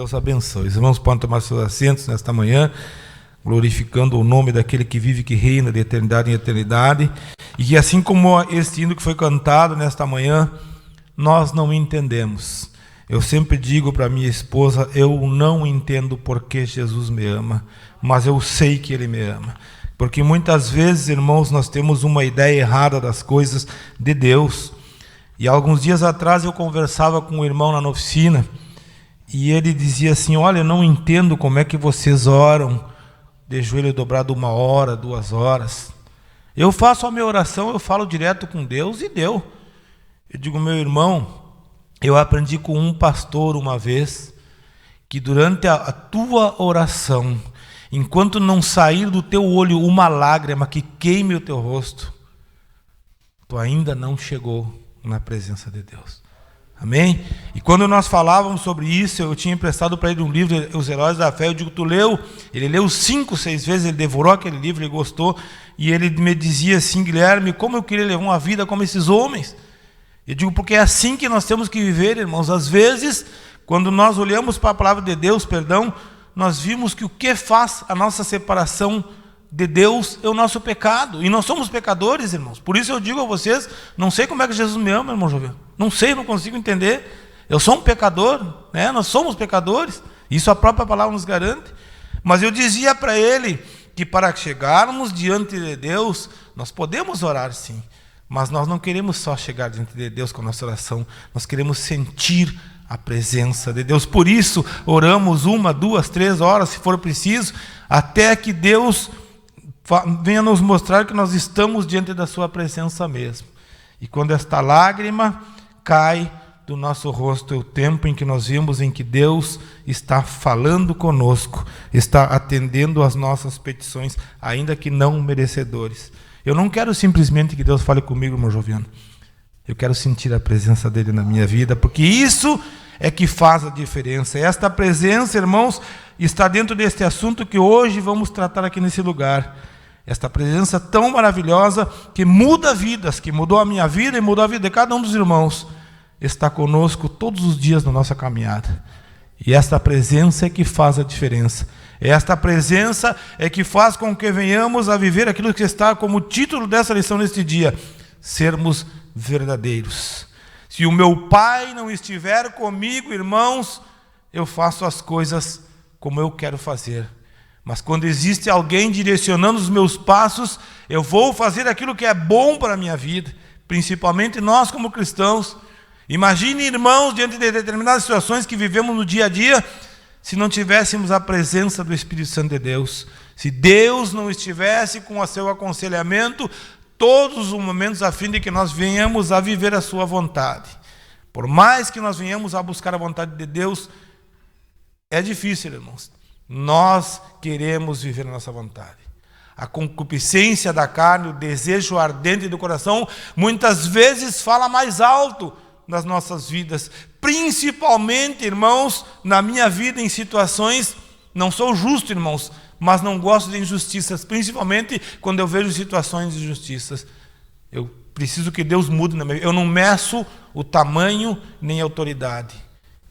Deus abençoe. Os irmãos podem tomar seus assentos nesta manhã, glorificando o nome daquele que vive e que reina de eternidade em eternidade. E que assim como este hino que foi cantado nesta manhã, nós não entendemos. Eu sempre digo para minha esposa, eu não entendo porque Jesus me ama, mas eu sei que Ele me ama. Porque muitas vezes, irmãos, nós temos uma ideia errada das coisas de Deus. E alguns dias atrás eu conversava com um irmão na oficina, e ele dizia assim, olha, eu não entendo como é que vocês oram de joelho dobrado 1 hora, 2 horas. Eu faço a minha oração, eu falo direto com Deus e deu. Eu digo, meu irmão, eu aprendi com um pastor uma vez, que durante a tua oração, enquanto não sair do teu olho uma lágrima que queime o teu rosto, tu ainda não chegou na presença de Deus. Amém? E quando nós falávamos sobre isso, eu tinha emprestado para ele um livro, Os Heróis da Fé. Eu digo, tu leu? Ele leu 5, 6 vezes, ele devorou aquele livro, ele gostou. E ele me dizia assim, Guilherme, como eu queria levar uma vida como esses homens. Eu digo, porque é assim que nós temos que viver, irmãos. Às vezes, quando nós olhamos para a palavra de Deus, nós vimos que o que faz a nossa separação de Deus é o nosso pecado. E nós somos pecadores, irmãos. Por isso eu digo a vocês, não sei como é que Jesus me ama, irmão Jovel. Não sei, não consigo entender. Eu sou um pecador, né? Nós somos pecadores. Isso a própria palavra nos garante. Mas eu dizia para ele que para chegarmos diante de Deus, nós podemos orar sim. Mas nós não queremos só chegar diante de Deus com a nossa oração. Nós queremos sentir a presença de Deus. Por isso, oramos 1, 2, 3 horas, se for preciso, até que Deus venha nos mostrar que nós estamos diante da sua presença mesmo. E quando esta lágrima cai do nosso rosto, é o tempo em que nós vimos em que Deus está falando conosco, está atendendo às nossas petições, ainda que não merecedores. Eu não quero simplesmente que Deus fale comigo, irmão Joviano. Eu quero sentir a presença dele na minha vida, porque isso é que faz a diferença. Esta presença, irmãos, está dentro deste assunto que hoje vamos tratar aqui nesse lugar. Esta presença tão maravilhosa que muda vidas, que mudou a minha vida e mudou a vida de cada um dos irmãos, está conosco todos os dias na nossa caminhada. E esta presença é que faz a diferença. Esta presença é que faz com que venhamos a viver aquilo que está como título dessa lição neste dia: sermos verdadeiros. Se o meu Pai não estiver comigo, irmãos, eu faço as coisas como eu quero fazer. Mas quando existe alguém direcionando os meus passos, eu vou fazer aquilo que é bom para a minha vida, principalmente nós como cristãos. Imagine, irmãos, diante de determinadas situações que vivemos no dia a dia, se não tivéssemos a presença do Espírito Santo de Deus, se Deus não estivesse com o seu aconselhamento todos os momentos a fim de que nós venhamos a viver a sua vontade. Por mais que nós venhamos a buscar a vontade de Deus, é difícil, irmãos. Nós queremos viver a nossa vontade. A concupiscência da carne, o desejo ardente do coração, muitas vezes fala mais alto nas nossas vidas, principalmente, irmãos, na minha vida em situações, não sou justo, irmãos, mas não gosto de injustiças, principalmente quando eu vejo situações de injustiças. Eu preciso que Deus mude na minha vida. Eu não meço o tamanho nem a autoridade.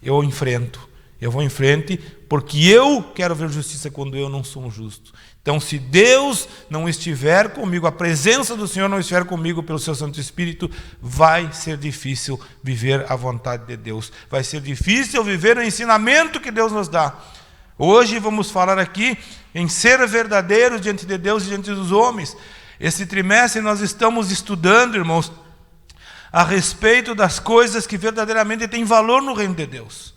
Eu enfrento. Eu vou em frente porque eu quero ver justiça quando eu não sou justo. Então, se Deus não estiver comigo, a presença do Senhor não estiver comigo pelo seu Santo Espírito, vai ser difícil viver a vontade de Deus. Vai ser difícil viver o ensinamento que Deus nos dá. Hoje vamos falar aqui em ser verdadeiros diante de Deus e diante dos homens. Esse trimestre nós estamos estudando, irmãos, a respeito das coisas que verdadeiramente têm valor no reino de Deus.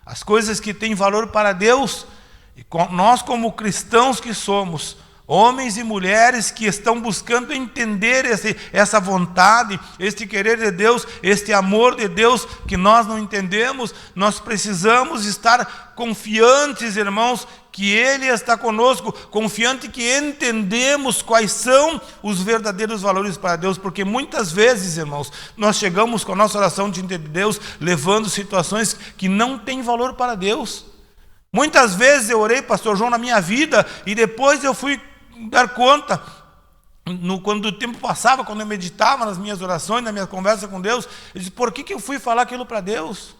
As coisas que têm valor para Deus, e nós como cristãos que somos, homens e mulheres que estão buscando entender essa vontade, este querer de Deus, este amor de Deus que nós não entendemos, nós precisamos estar confiantes, irmãos, que Ele está conosco, confiante que entendemos quais são os verdadeiros valores para Deus, porque muitas vezes, irmãos, nós chegamos com a nossa oração diante de Deus, levando situações que não têm valor para Deus. Muitas vezes eu orei, pastor João, na minha vida, e depois eu fui dar conta, quando o tempo passava, quando eu meditava nas minhas orações, na minha conversa com Deus, eu disse, por que eu fui falar aquilo para Deus?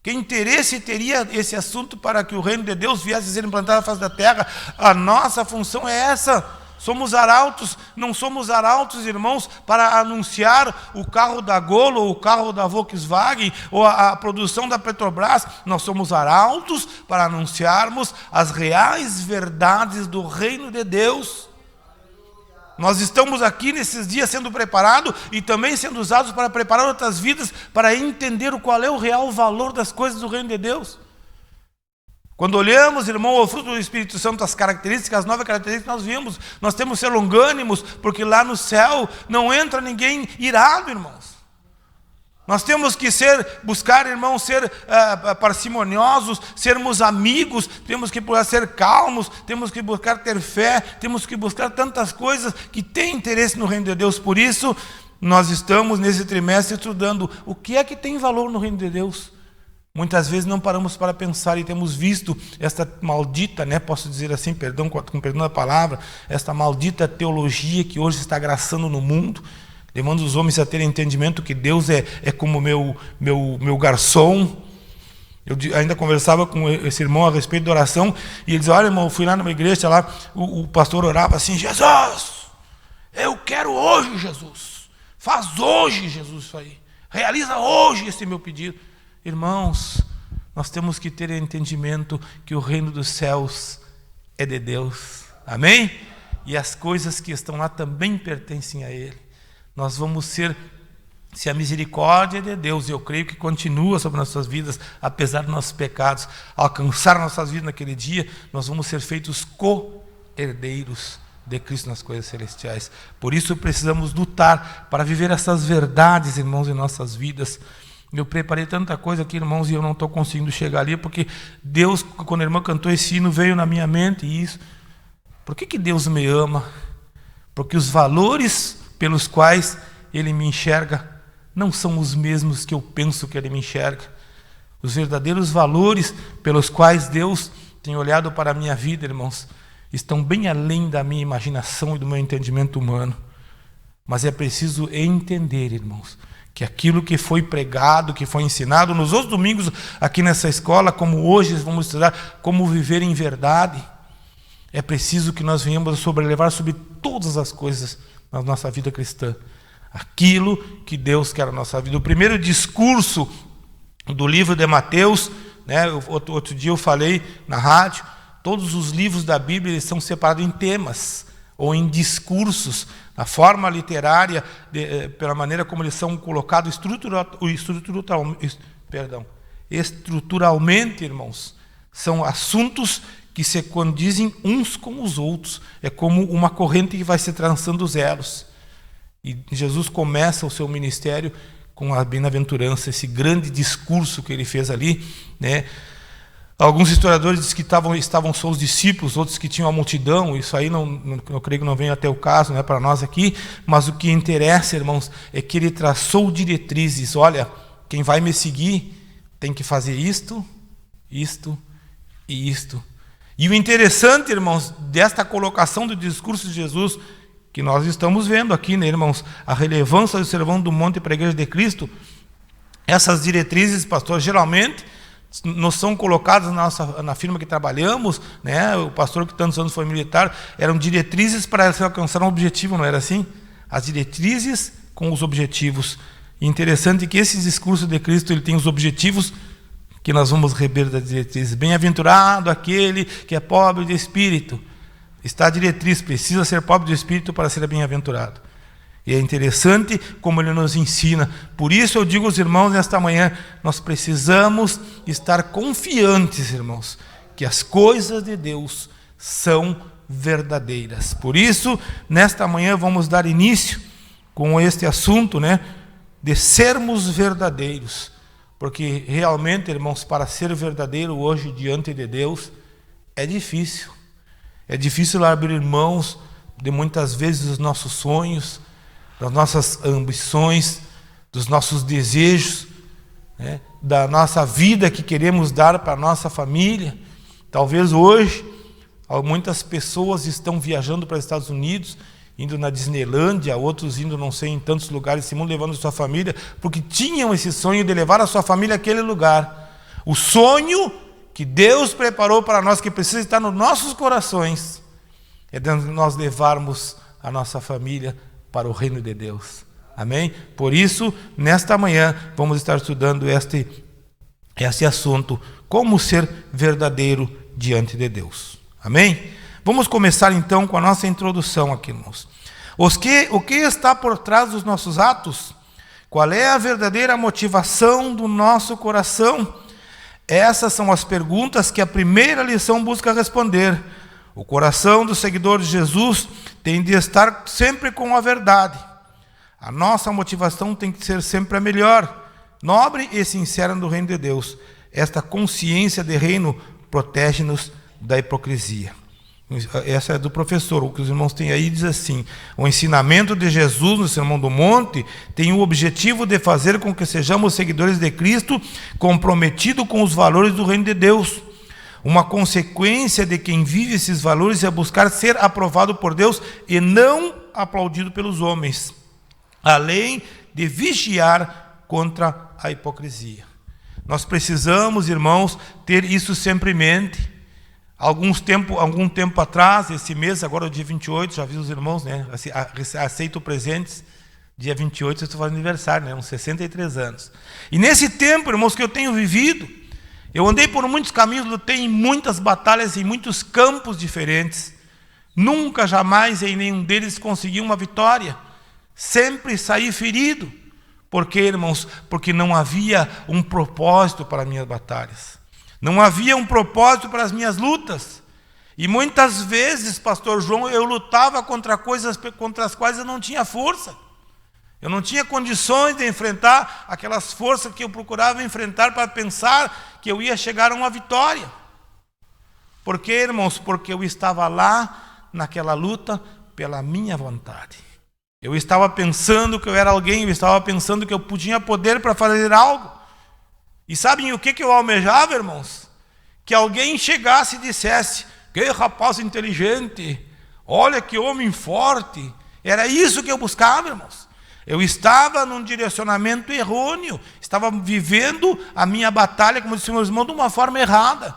Que interesse teria esse assunto para que o reino de Deus viesse a ser implantado na face da terra? A nossa função é essa. Somos arautos, não somos arautos, irmãos, para anunciar o carro da Gol, ou o carro da Volkswagen, ou a produção da Petrobras. Nós somos arautos para anunciarmos as reais verdades do reino de Deus. Nós estamos aqui nesses dias sendo preparados e também sendo usados para preparar outras vidas, para entender qual é o real valor das coisas do reino de Deus. Quando olhamos, irmão, o fruto do Espírito Santo, as características, as novas características que nós vimos, nós temos que ser longânimos, porque lá no céu não entra ninguém irado, irmãos. Nós temos que buscar, irmãos, ser parcimoniosos, sermos amigos, temos que buscar ser calmos, temos que buscar ter fé, temos que buscar tantas coisas que têm interesse no reino de Deus. Por isso, nós estamos nesse trimestre estudando o que é que tem valor no reino de Deus. Muitas vezes não paramos para pensar e temos visto esta maldita, posso dizer assim, com perdão da palavra, esta maldita teologia que hoje está graçando no mundo, levando os homens a terem entendimento que Deus é como meu garçom. Eu ainda conversava com esse irmão a respeito da oração, e ele dizia: olha, irmão, eu fui lá numa igreja, lá o pastor orava assim: Jesus, eu quero hoje, Jesus, faz hoje, Jesus, isso aí, realiza hoje esse meu pedido. Irmãos, nós temos que ter entendimento que o reino dos céus é de Deus, amém? E as coisas que estão lá também pertencem a Ele. Nós vamos ser, se a misericórdia de Deus, eu creio que continua sobre nossas vidas, apesar dos nossos pecados, alcançar nossas vidas naquele dia, nós vamos ser feitos co-herdeiros de Cristo nas coisas celestiais. Por isso precisamos lutar para viver essas verdades, irmãos, em nossas vidas. Eu preparei tanta coisa aqui, irmãos, e eu não estou conseguindo chegar ali, porque Deus, quando a irmã cantou esse hino, veio na minha mente isso. Por que Deus me ama? Porque os valores pelos quais Ele me enxerga não são os mesmos que eu penso que Ele me enxerga. Os verdadeiros valores pelos quais Deus tem olhado para a minha vida, irmãos, estão bem além da minha imaginação e do meu entendimento humano. Mas é preciso entender, irmãos, que aquilo que foi pregado, que foi ensinado nos outros domingos aqui nessa escola, como hoje vamos estudar como viver em verdade, é preciso que nós venhamos a sobrelevar sobre todas as coisas na nossa vida cristã aquilo que Deus quer na nossa vida. O primeiro discurso do livro de Mateus, outro dia eu falei na rádio, todos os livros da Bíblia eles são separados em temas ou em discursos, a forma literária, pela maneira como eles são colocados estruturalmente, irmãos, são assuntos que se condizem uns com os outros. É como uma corrente que vai se trançando os elos. E Jesus começa o seu ministério com a bem-aventurança, esse grande discurso que ele fez ali, Alguns historiadores dizem que estavam só os discípulos, outros que tinham a multidão. Isso aí eu creio que não vem até o caso, para nós aqui, mas o que interessa, irmãos, é que ele traçou diretrizes. Olha, quem vai me seguir tem que fazer isto, isto e isto. E o interessante, irmãos, desta colocação do discurso de Jesus, que nós estamos vendo aqui, irmãos, a relevância do Sermão do Monte para a Igreja de Cristo, essas diretrizes, pastor, geralmente nos são colocadas na firma que trabalhamos, o pastor que tantos anos foi militar, eram diretrizes para se alcançar um objetivo, não era assim? As diretrizes com os objetivos. E interessante que esse discurso de Cristo ele tem os objetivos que nós vamos rever das diretrizes. Bem-aventurado aquele que é pobre de espírito. Está a diretriz, precisa ser pobre de espírito para ser bem-aventurado. E é interessante como ele nos ensina. Por isso eu digo aos irmãos nesta manhã, nós precisamos estar confiantes, irmãos, que as coisas de Deus são verdadeiras. Por isso, nesta manhã vamos dar início com este assunto, de sermos verdadeiros. Porque realmente, irmãos, para ser verdadeiro hoje diante de Deus, é difícil. É difícil abrir mãos de muitas vezes os nossos sonhos, das nossas ambições, dos nossos desejos, da nossa vida que queremos dar para a nossa família. Talvez hoje, muitas pessoas estão viajando para os Estados Unidos, indo na Disneylândia, outros indo não sei em tantos lugares desse mundo, levando a sua família, porque tinham esse sonho de levar a sua família àquele lugar. O sonho que Deus preparou para nós, que precisa estar nos nossos corações, é de nós levarmos a nossa família para o reino de Deus. Amém? Por isso, nesta manhã, vamos estar estudando este assunto, como ser verdadeiro diante de Deus. Amém? Vamos começar então com a nossa introdução aqui, irmãos. O que está por trás dos nossos atos? Qual é a verdadeira motivação do nosso coração? Essas são as perguntas que a primeira lição busca responder. O coração do seguidor de Jesus tem de estar sempre com a verdade. A nossa motivação tem que ser sempre a melhor, nobre e sincera no reino de Deus. Esta consciência de reino protege-nos da hipocrisia. Essa é do professor. O que os irmãos têm aí diz assim: o ensinamento de Jesus no Sermão do Monte tem o objetivo de fazer com que sejamos seguidores de Cristo, comprometidos com os valores do reino de Deus. Uma consequência de quem vive esses valores é buscar ser aprovado por Deus e não aplaudido pelos homens, além de vigiar contra a hipocrisia. Nós precisamos, irmãos, ter isso sempre em mente. Algum tempo atrás, esse mês, agora é o dia 28, já vi os irmãos, né? Aceito presentes. Dia 28, eu estou fazendo aniversário, né? Uns 63 anos. E nesse tempo, irmãos, que eu tenho vivido, eu andei por muitos caminhos, lutei em muitas batalhas, em muitos campos diferentes. Nunca, jamais, em nenhum deles consegui uma vitória. Sempre saí ferido. Por quê, irmãos? Porque não havia um propósito para minhas batalhas. Não havia um propósito para as minhas lutas. E muitas vezes, pastor João, eu lutava contra coisas contra as quais eu não tinha força. Eu não tinha condições de enfrentar aquelas forças que eu procurava enfrentar para pensar que eu ia chegar a uma vitória. Por quê, irmãos? Porque eu estava lá naquela luta pela minha vontade. Eu estava pensando que eu era alguém, eu estava pensando que eu tinha poder para fazer algo. E sabem o que eu almejava, irmãos? Que alguém chegasse e dissesse: que rapaz inteligente, olha que homem forte. Era isso que eu buscava, irmãos. Eu estava num direcionamento errôneo, estava vivendo a minha batalha, como disse o meu irmão, de uma forma errada.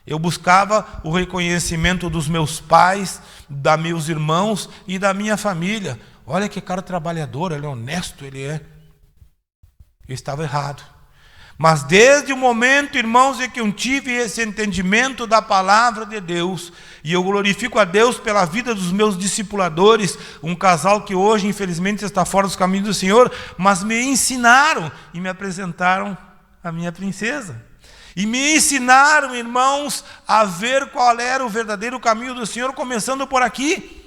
Eu buscava o reconhecimento dos meus pais, dos meus irmãos e da minha família. Olha que cara trabalhador, ele é honesto, ele é. Eu estava errado. Mas desde o momento, irmãos, em que eu tive esse entendimento da palavra de Deus, e eu glorifico a Deus pela vida dos meus discipuladores, um casal que hoje, infelizmente, está fora dos caminhos do Senhor, mas me ensinaram e me apresentaram a minha princesa. E me ensinaram, irmãos, a ver qual era o verdadeiro caminho do Senhor, começando por aqui.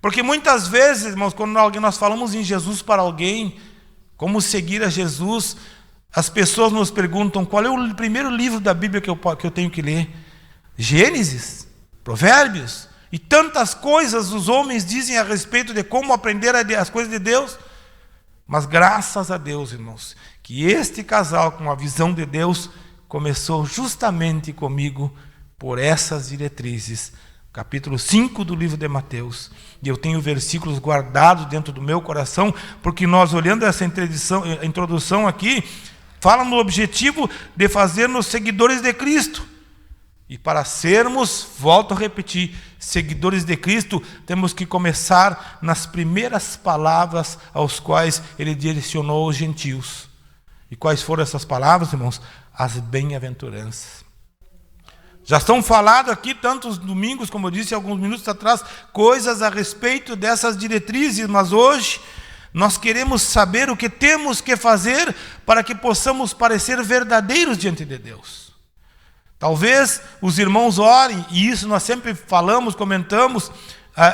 Porque muitas vezes, irmãos, quando nós falamos em Jesus para alguém, como seguir a Jesus, as pessoas nos perguntam: qual é o primeiro livro da Bíblia que eu tenho que ler? Gênesis, Provérbios, e tantas coisas os homens dizem a respeito de como aprender as coisas de Deus. Mas graças a Deus, irmãos, que este casal com a visão de Deus começou justamente comigo por essas diretrizes. Capítulo 5 do livro de Mateus. E eu tenho versículos guardados dentro do meu coração, porque nós, olhando essa introdução aqui, fala no objetivo de fazer-nos seguidores de Cristo. E para sermos, volto a repetir, seguidores de Cristo, temos que começar nas primeiras palavras aos quais ele direcionou os gentios. E quais foram essas palavras, irmãos? As bem-aventuranças. Já estão falados aqui tantos domingos, como eu disse alguns minutos atrás, coisas a respeito dessas diretrizes, mas hoje nós queremos saber o que temos que fazer para que possamos parecer verdadeiros diante de Deus. Talvez os irmãos orem, e isso nós sempre falamos, comentamos.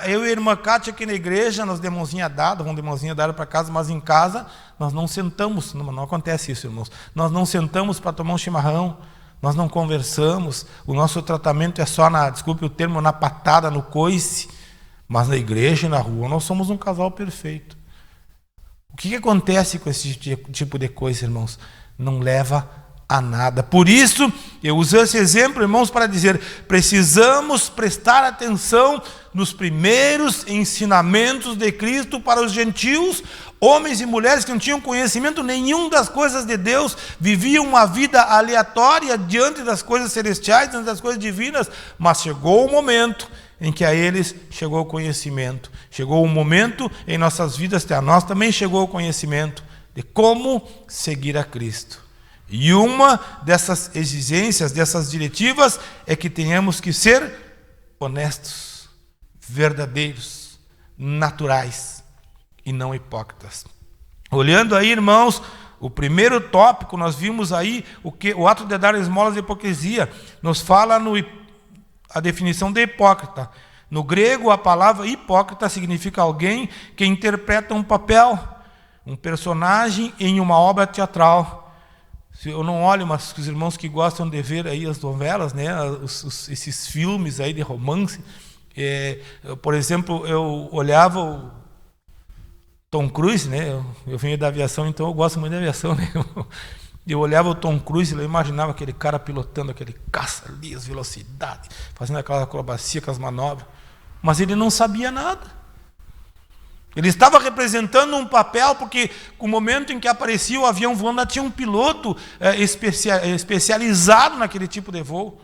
Eu e a irmã Kátia aqui na igreja, nós de mãozinha dada, vamos de mãozinha dada para casa, mas em casa nós não sentamos, não acontece isso, irmãos. Nós não sentamos para tomar um chimarrão, nós não conversamos, o nosso tratamento é só desculpe o termo, na patada, no coice, mas na igreja e na rua nós somos um casal perfeito. O que acontece com esse tipo de coisa, irmãos? Não leva a nada. Por isso, eu usei esse exemplo, irmãos, para dizer, precisamos prestar atenção nos primeiros ensinamentos de Cristo para os gentios, homens e mulheres que não tinham conhecimento nenhum das coisas de Deus, viviam uma vida aleatória diante das coisas celestiais, diante das coisas divinas, mas chegou o momento em que a eles chegou o conhecimento. Chegou o momento em nossas vidas, que a nós também chegou o conhecimento de como seguir a Cristo. E uma dessas exigências, dessas diretivas, é que tenhamos que ser honestos, verdadeiros, naturais e não hipócritas. Olhando aí, irmãos, o primeiro tópico, nós vimos aí o ato de dar esmolas de hipocrisia, nos fala a definição de hipócrita. No grego, a palavra hipócrita significa alguém que interpreta um papel, um personagem em uma obra teatral. Eu não olho, mas os irmãos que gostam de ver aí as novelas, né, esses filmes aí de romance, por exemplo, eu olhava o Tom Cruise, né, eu venho da aviação, então eu gosto muito da aviação, né, eu olhava o Tom Cruise e eu imaginava aquele cara pilotando aquele caça ali, as velocidades, fazendo aquela acrobacia com as manobras, mas ele não sabia nada. Ele estava representando um papel, porque no momento em que aparecia o avião voando, tinha um piloto especializado naquele tipo de voo.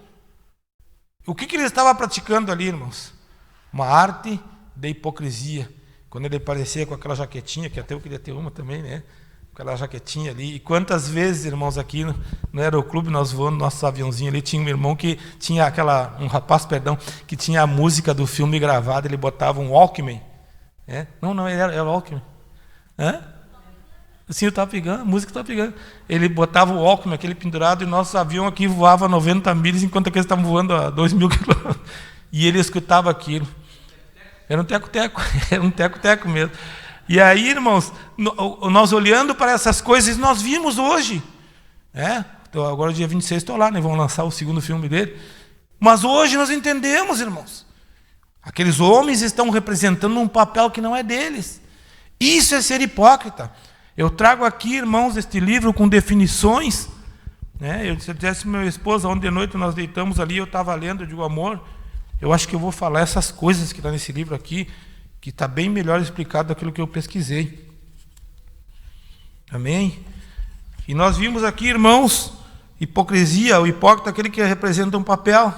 O que ele estava praticando ali, irmãos? Uma arte de hipocrisia. Quando ele aparecia com aquela jaquetinha, que até eu queria ter uma também, né? Aquela jaquetinha ali. E quantas vezes, irmãos, aqui no aeroclube, nós voando nossos aviãozinhos ali, tinha um irmão que tinha um rapaz, que tinha a música do filme gravada, ele botava um Walkman. Não, era o Walkman. Assim, eu estava pegando, a música estava pegando. Ele botava o Walkman, aquele pendurado, e nosso avião aqui voava 90 milhas, enquanto aqueles estavam voando a 2.000 quilômetros. E ele escutava aquilo. Era um teco-teco mesmo. E aí, irmãos, nós olhando para essas coisas, nós vimos hoje. Então, agora, dia 26, estou lá, né? Vão lançar o segundo filme dele. Mas hoje nós entendemos, irmãos. Aqueles homens estão representando um papel que não é deles. Isso é ser hipócrita. Eu trago aqui, irmãos, este livro com definições. Eu disse para minha esposa, ontem de noite nós deitamos ali, eu estava lendo, eu digo, amor, eu acho que eu vou falar essas coisas que estão nesse livro aqui, que está bem melhor explicado daquilo que eu pesquisei. Amém? E nós vimos aqui, irmãos, hipocrisia, o hipócrita, aquele que representa um papel.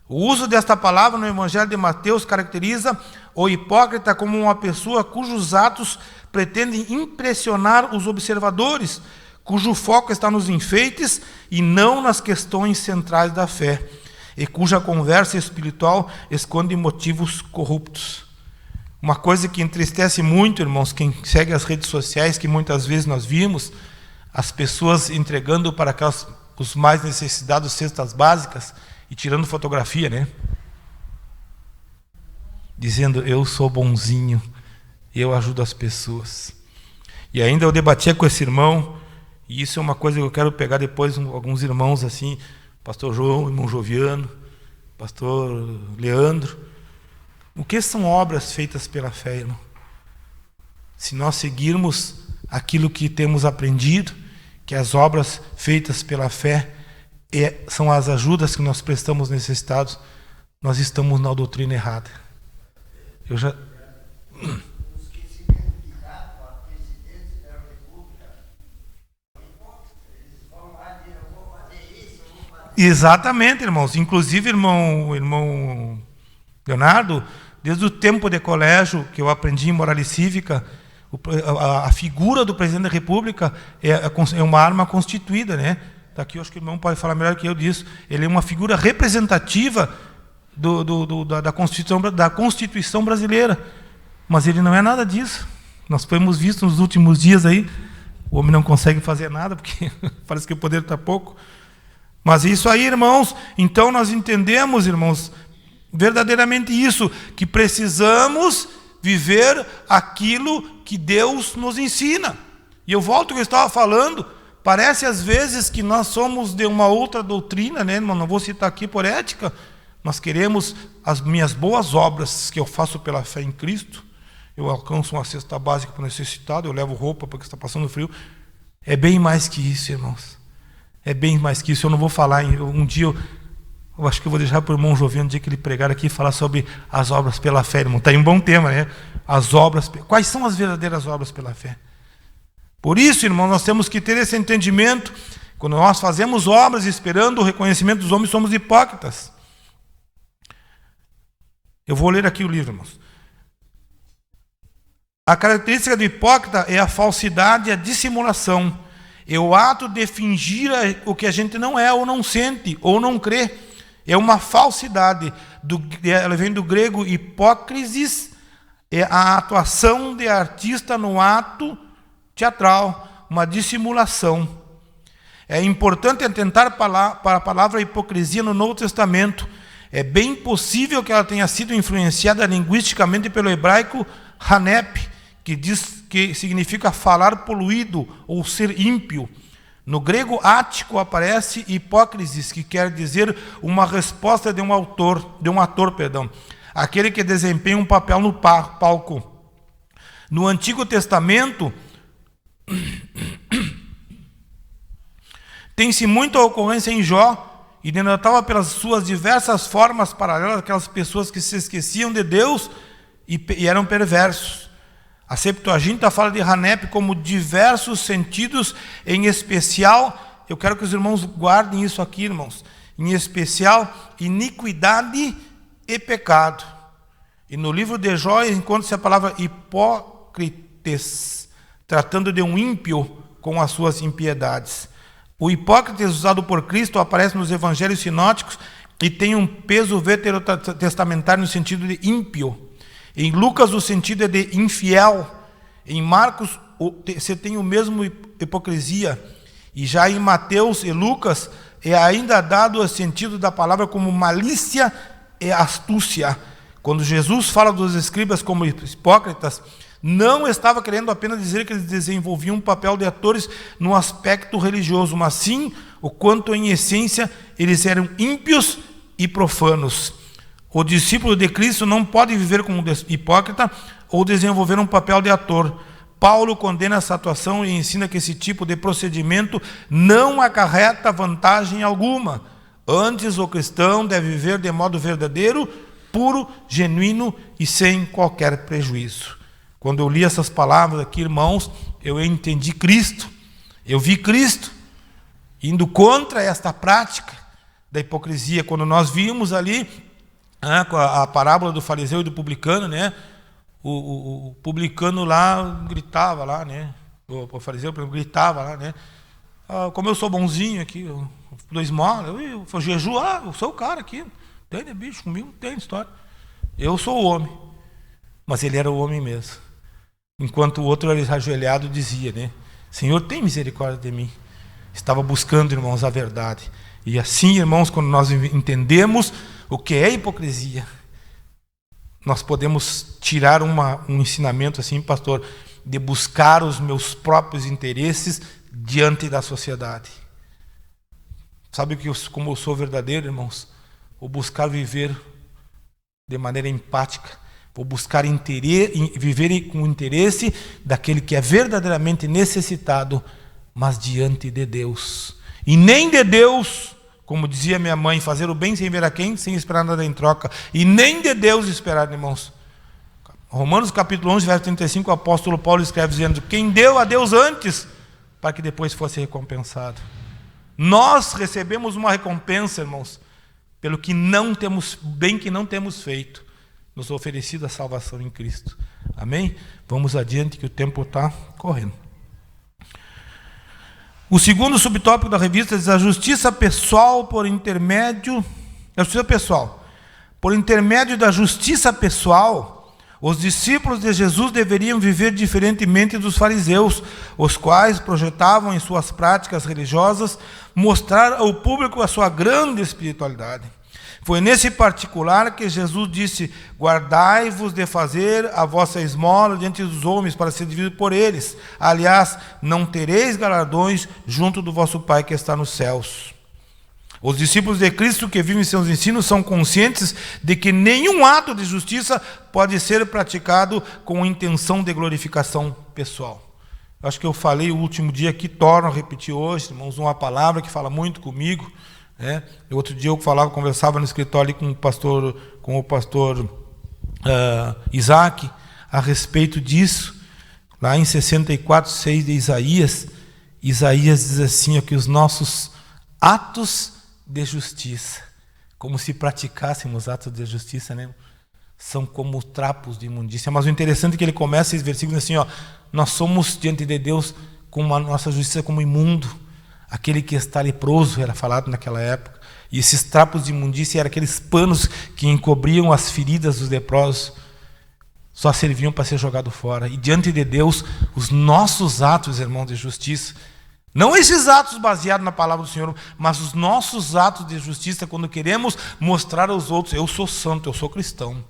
O uso desta palavra no Evangelho de Mateus caracteriza o hipócrita como uma pessoa cujos atos pretendem impressionar os observadores, cujo foco está nos enfeites e não nas questões centrais da fé, e cuja conversa espiritual esconde motivos corruptos. Uma coisa que entristece muito, irmãos, quem segue as redes sociais, que muitas vezes nós vimos, as pessoas entregando para os mais necessitados cestas básicas, e tirando fotografia, né? Dizendo, eu sou bonzinho, eu ajudo as pessoas. E ainda eu debatia com esse irmão, e isso é uma coisa que eu quero pegar depois, alguns irmãos assim, pastor João, irmão Joviano, pastor Leandro. O que são obras feitas pela fé, irmão? Se nós seguirmos aquilo que temos aprendido, que as obras feitas pela fé são as ajudas que nós prestamos necessitados, nós estamos na doutrina errada. Eu já... Os que se candidatam a presidente da República, eles vão lá e eu vou fazer isso, eu vou fazer... Exatamente, irmãos. Inclusive, irmão Leonardo, desde o tempo de colégio que eu aprendi em moral e cívica, a figura do presidente da República é uma arma constituída, né? Está aqui, eu acho que o irmão pode falar melhor que eu disso. Ele é uma figura representativa da Constituição brasileira. Mas ele não é nada disso. Nós temos visto nos últimos dias aí, o homem não consegue fazer nada, porque parece que o poder está pouco. Mas isso aí, irmãos, então nós entendemos, irmãos, verdadeiramente isso, que precisamos viver aquilo que Deus nos ensina. E eu volto ao que eu estava falando. Parece às vezes que nós somos de uma outra doutrina, né, irmão? Não vou citar aqui por ética. Nós queremos as minhas boas obras que eu faço pela fé em Cristo. Eu alcanço uma cesta básica para o necessitado, eu levo roupa porque está passando frio. É bem mais que isso, irmãos. É bem mais que isso. Eu não vou falar. Um dia eu acho que eu vou deixar para o irmão Jovinho, um dia que ele pregar aqui, falar sobre as obras pela fé, irmão. Está aí um bom tema, né? As obras. Quais são as verdadeiras obras pela fé? Por isso, irmão, nós temos que ter esse entendimento. Quando nós fazemos obras esperando o reconhecimento dos homens, somos hipócritas. Eu vou ler aqui o livro, irmãos. A característica do hipócrita é a falsidade e a dissimulação. É o ato de fingir o que a gente não é, ou não sente, ou não crê. É uma falsidade. Ela vem do grego hipócrisis, é a atuação de artista no ato teatral, uma dissimulação. É importante atentar para a palavra hipocrisia no Novo Testamento. É bem possível que ela tenha sido influenciada linguisticamente pelo hebraico hanep, que significa falar poluído ou ser ímpio. No grego ático aparece hipócrisis, que quer dizer uma resposta de um ator, aquele que desempenha um papel no palco. No Antigo Testamento, tem-se muita ocorrência em Jó, e denotava pelas suas diversas formas paralelas aquelas pessoas que se esqueciam de Deus e eram perversos. A Septuaginta fala de hanep como diversos sentidos, em especial, eu quero que os irmãos guardem isso aqui, irmãos, em especial, iniquidade e pecado. E no livro de Jó encontra-se a palavra hipócrites, tratando de um ímpio com as suas impiedades. O hipócrita usado por Cristo aparece nos evangelhos sinóticos e tem um peso veterotestamentário no sentido de ímpio. Em Lucas o sentido é de infiel. Em Marcos você tem o mesmo hipocrisia. E já em Mateus e Lucas é ainda dado o sentido da palavra como malícia e astúcia. Quando Jesus fala dos escribas como hipócritas, não estava querendo apenas dizer que eles desenvolviam um papel de atores no aspecto religioso, mas sim o quanto em essência eles eram ímpios e profanos. O discípulo de Cristo não pode viver como hipócrita ou desenvolver um papel de ator. Paulo condena essa atuação e ensina que esse tipo de procedimento não acarreta vantagem alguma. Antes, o cristão deve viver de modo verdadeiro, puro, genuíno e sem qualquer prejuízo. Quando eu li essas palavras aqui, irmãos, eu entendi Cristo. Eu vi Cristo indo contra esta prática da hipocrisia. Quando nós vimos ali a parábola do fariseu e do publicano, né? O publicano lá gritava lá, né? O fariseu gritava lá, né? Como eu sou bonzinho aqui, eu dou esmola, eu jejuo, eu sou o cara aqui. Tem, né, bicho? Comigo não tem história. Eu sou o homem. Mas ele era o homem mesmo. Enquanto o outro era ajoelhado dizia, né? Senhor, tem misericórdia de mim. Estava buscando, irmãos, a verdade. E assim, irmãos, quando nós entendemos o que é hipocrisia, nós podemos tirar um ensinamento assim, pastor, de buscar os meus próprios interesses diante da sociedade. Sabe como eu sou verdadeiro, irmãos? Vou buscar viver de maneira empática. Vou buscar viver com o interesse daquele que é verdadeiramente necessitado, mas diante de Deus. E nem de Deus, como dizia minha mãe, fazer o bem sem ver a quem, sem esperar nada em troca. E nem de Deus esperar, irmãos. Romanos capítulo 11, verso 35, o apóstolo Paulo escreve dizendo: quem deu a Deus antes, para que depois fosse recompensado. Nós recebemos uma recompensa, irmãos, pelo que não temos, bem que não temos feito, nos oferecido a salvação em Cristo. Amém? Vamos adiante que o tempo está correndo. O segundo subtópico da revista diz a justiça pessoal por intermédio da justiça pessoal, os discípulos de Jesus deveriam viver diferentemente dos fariseus, os quais projetavam em suas práticas religiosas mostrar ao público a sua grande espiritualidade. Foi nesse particular que Jesus disse: guardai-vos de fazer a vossa esmola diante dos homens, para ser dividido por eles. Aliás, não tereis galardões junto do vosso Pai que está nos céus. Os discípulos de Cristo que vivem seus ensinos são conscientes de que nenhum ato de justiça pode ser praticado com intenção de glorificação pessoal. Acho que eu falei o último dia aqui, torno a repetir hoje, irmãos, uma palavra que fala muito comigo, né? Outro dia eu conversava no escritório ali com o pastor Isaac, a respeito disso, lá em 64:6 de Isaías diz assim, ó, que os nossos atos de justiça, como se praticássemos atos de justiça, né? São como trapos de imundícia. Mas o interessante é que ele começa esse versículo assim, ó, nós somos diante de Deus com a nossa justiça como imundo, aquele que está leproso, era falado naquela época. E esses trapos de imundícia eram aqueles panos que encobriam as feridas dos leprosos, só serviam para ser jogado fora. E diante de Deus, os nossos atos, irmãos, de justiça, não esses atos baseados na palavra do Senhor, mas os nossos atos de justiça, quando queremos mostrar aos outros, eu sou santo, eu sou cristão.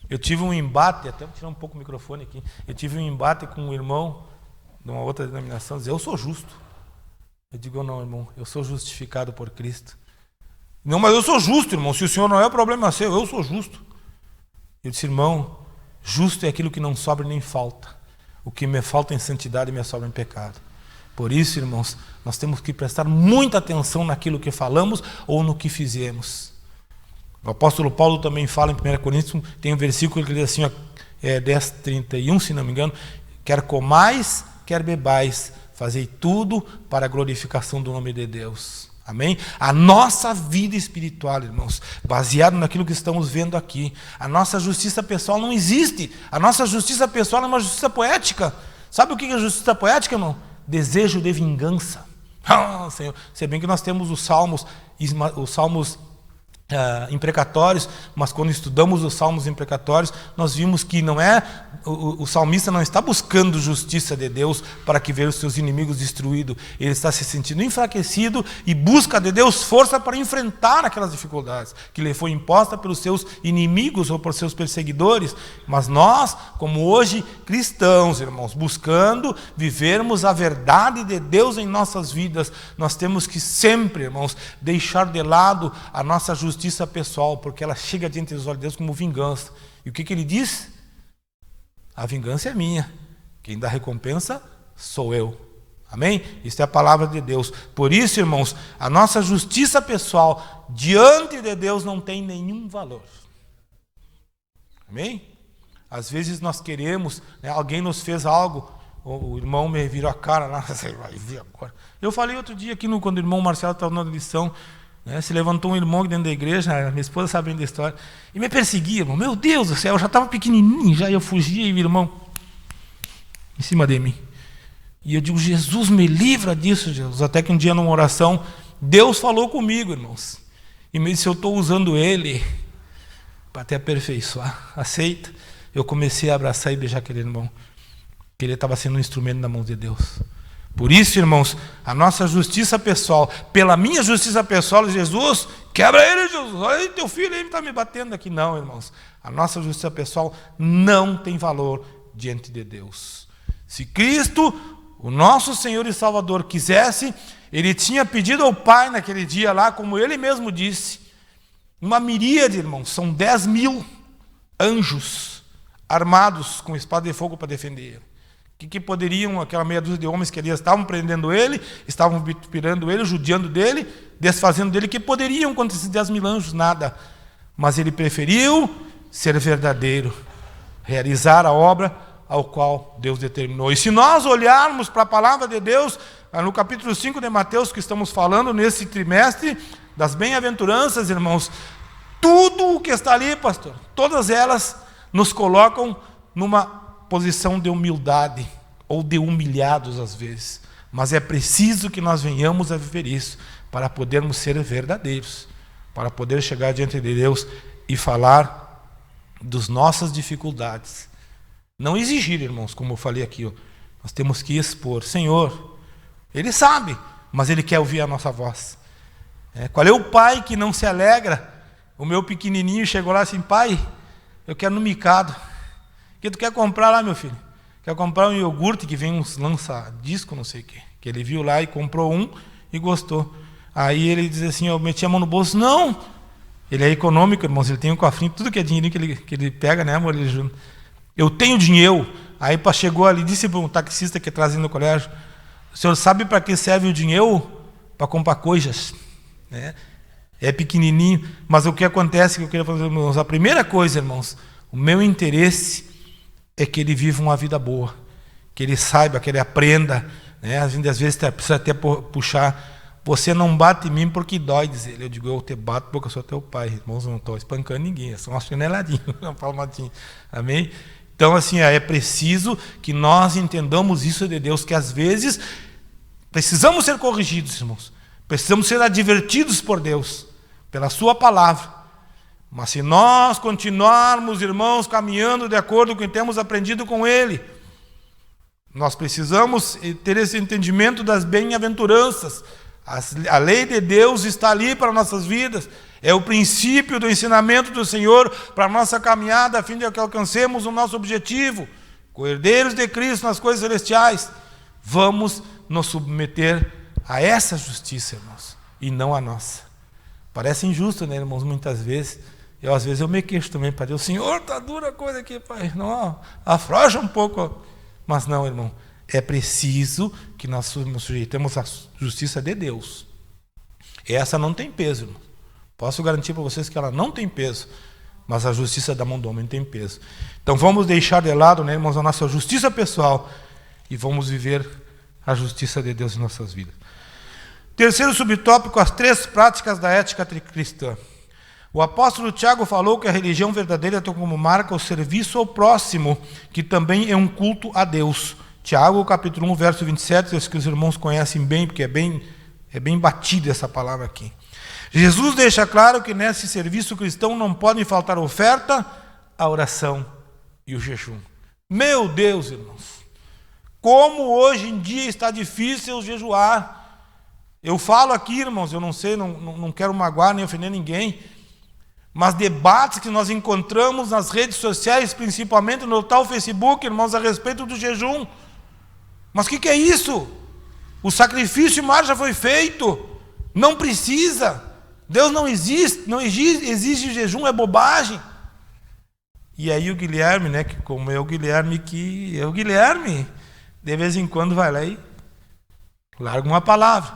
Eu tive um embate, até vou tirar um pouco o microfone aqui, eu tive um embate com um irmão de uma outra denominação, dizia, eu sou justo. Eu digo, não, irmão, eu sou justificado por Cristo. Não, mas eu sou justo, irmão, se o Senhor não é, o problema é seu, eu sou justo. Eu disse, irmão, justo é aquilo que não sobra nem falta. O que me falta em santidade me sobra em pecado. Por isso, irmãos, nós temos que prestar muita atenção naquilo que falamos ou no que fizemos. O apóstolo Paulo também fala em 1 Coríntios, tem um versículo que diz assim, 10:31, se não me engano, quer comais, quer bebais, fazei tudo para a glorificação do nome de Deus. Amém? A nossa vida espiritual, irmãos, baseado naquilo que estamos vendo aqui, a nossa justiça pessoal não existe. A nossa justiça pessoal é uma justiça poética. Sabe o que é justiça poética, irmão? Desejo de vingança. Ah, Senhor, se bem que nós temos os salmos imprecatórios, mas quando estudamos os salmos imprecatórios, nós vimos que não é o salmista não está buscando justiça de Deus para que veja os seus inimigos destruídos. Ele está se sentindo enfraquecido e busca de Deus força para enfrentar aquelas dificuldades que lhe foi imposta pelos seus inimigos ou por seus perseguidores. Mas nós, como hoje cristãos, irmãos, buscando vivermos a verdade de Deus em nossas vidas, nós temos que sempre, irmãos, deixar de lado a nossa justiça pessoal, porque ela chega diante dos olhos de Deus como vingança. E o que ele diz? A vingança é minha, quem dá recompensa sou eu. Amém? Isso é a palavra de Deus. Por isso, irmãos, a nossa justiça pessoal diante de Deus não tem nenhum valor. Amém? Às vezes nós queremos, né, alguém nos fez algo, o irmão me virou a cara lá, você vai ver agora. Eu falei outro dia aqui, quando o irmão Marcelo estava na lição, né, se levantou um irmão dentro da igreja, minha esposa sabe da história, e me perseguia, irmão. Meu Deus do céu, eu já estava pequenininho, já eu fugia e o irmão em cima de mim. E eu digo, Jesus, me livra disso, Jesus. Até que um dia, numa oração, Deus falou comigo, irmãos, e me disse, eu estou usando ele para te aperfeiçoar. Aceita? Eu comecei a abraçar e beijar aquele irmão, que ele estava sendo um instrumento na mão de Deus. Por isso, irmãos, a nossa justiça pessoal, pela minha justiça pessoal, Jesus, quebra ele, Jesus, olha teu filho, ele está me batendo aqui. Não, irmãos, a nossa justiça pessoal não tem valor diante de Deus. Se Cristo, o nosso Senhor e Salvador, quisesse, ele tinha pedido ao Pai naquele dia lá, como ele mesmo disse, uma miríade, irmãos, são 10.000 anjos armados com espada de fogo para defender ele. Que poderiam, aquela meia dúzia de homens que ali estavam prendendo ele, estavam vituperando ele, judiando dele, desfazendo dele, que poderiam contra esses 10.000 anjos? Nada. Mas ele preferiu ser verdadeiro, realizar a obra ao qual Deus determinou. E se nós olharmos para a palavra de Deus, no capítulo 5 de Mateus, que estamos falando nesse trimestre, das bem-aventuranças, irmãos, tudo o que está ali, pastor, todas elas nos colocam numa posição de humildade, ou de humilhados às vezes, mas é preciso que nós venhamos a viver isso, para podermos ser verdadeiros, para poder chegar diante de Deus e falar das nossas dificuldades. Não exigir, irmãos, como eu falei aqui, nós temos que expor. Senhor, Ele sabe, mas Ele quer ouvir a nossa voz. Qual é o pai que não se alegra? O meu pequenininho chegou lá assim, pai, eu quero no micado. O que tu quer comprar lá, meu filho? Quer comprar um iogurte que vem uns lança-disco, não sei o quê. Que ele viu lá e comprou um e gostou. Aí ele diz assim, eu meti a mão no bolso. Não! Ele é econômico, irmãos, ele tem um cofrinho, tudo que é dinheirinho que ele pega, né, amor? Eu tenho dinheiro, Aí chegou ali, disse para um taxista que trazia no colégio: o senhor sabe para que serve o dinheiro? Para comprar coisas, né? É pequenininho, mas o que acontece, que eu queria falar, irmãos, a primeira coisa, irmãos, o meu interesse é que ele viva uma vida boa, que ele saiba, que ele aprenda, né? Às vezes precisa até puxar. Você não bate em mim porque dói, diz ele. Eu digo: eu te bato porque eu sou teu pai. Irmãos, eu não estou espancando ninguém, é só uma chineladinha, uma palmadinha. Amém? Então, assim, é preciso que nós entendamos isso de Deus, que às vezes precisamos ser corrigidos, irmãos. Precisamos ser advertidos por Deus, pela sua palavra. Mas se nós continuarmos, irmãos, caminhando de acordo com o que temos aprendido com Ele, nós precisamos ter esse entendimento das bem-aventuranças. A lei de Deus está ali para nossas vidas. É o princípio do ensinamento do Senhor para a nossa caminhada, a fim de que alcancemos o nosso objetivo, co-herdeiros de Cristo nas coisas celestiais. Vamos nos submeter a essa justiça, irmãos, e não a nossa. Parece injusto, né, irmãos, muitas vezes. Às vezes eu me queixo também para Deus: Senhor, está dura a coisa aqui, Pai. Não, afrouxa um pouco. Mas não, irmão. É preciso que nós nos sujeitemos à justiça de Deus. Essa não tem peso, irmão. Posso garantir para vocês que ela não tem peso, mas a justiça da mão do homem tem peso. Então vamos deixar de lado, né, irmãos, a nossa justiça pessoal e vamos viver a justiça de Deus em nossas vidas. Terceiro subtópico: as 3 práticas da ética cristã. O apóstolo Tiago falou que a religião verdadeira tem como marca o serviço ao próximo, que também é um culto a Deus. Tiago, capítulo 1, verso 27, acho que os irmãos conhecem bem, porque é bem batida essa palavra aqui. Jesus deixa claro que nesse serviço cristão não podem faltar a oferta, a oração e o jejum. Meu Deus, irmãos, como hoje em dia está difícil jejuar. Eu falo aqui, irmãos, eu não sei, não quero magoar nem ofender ninguém, mas debates que nós encontramos nas redes sociais, principalmente no tal Facebook, irmãos, a respeito do jejum. Mas o que é isso? O sacrifício mar já foi feito, não precisa. Deus não exige jejum, é bobagem. E aí o Guilherme, né, que como é o Guilherme, de vez em quando vai lá e larga uma palavra.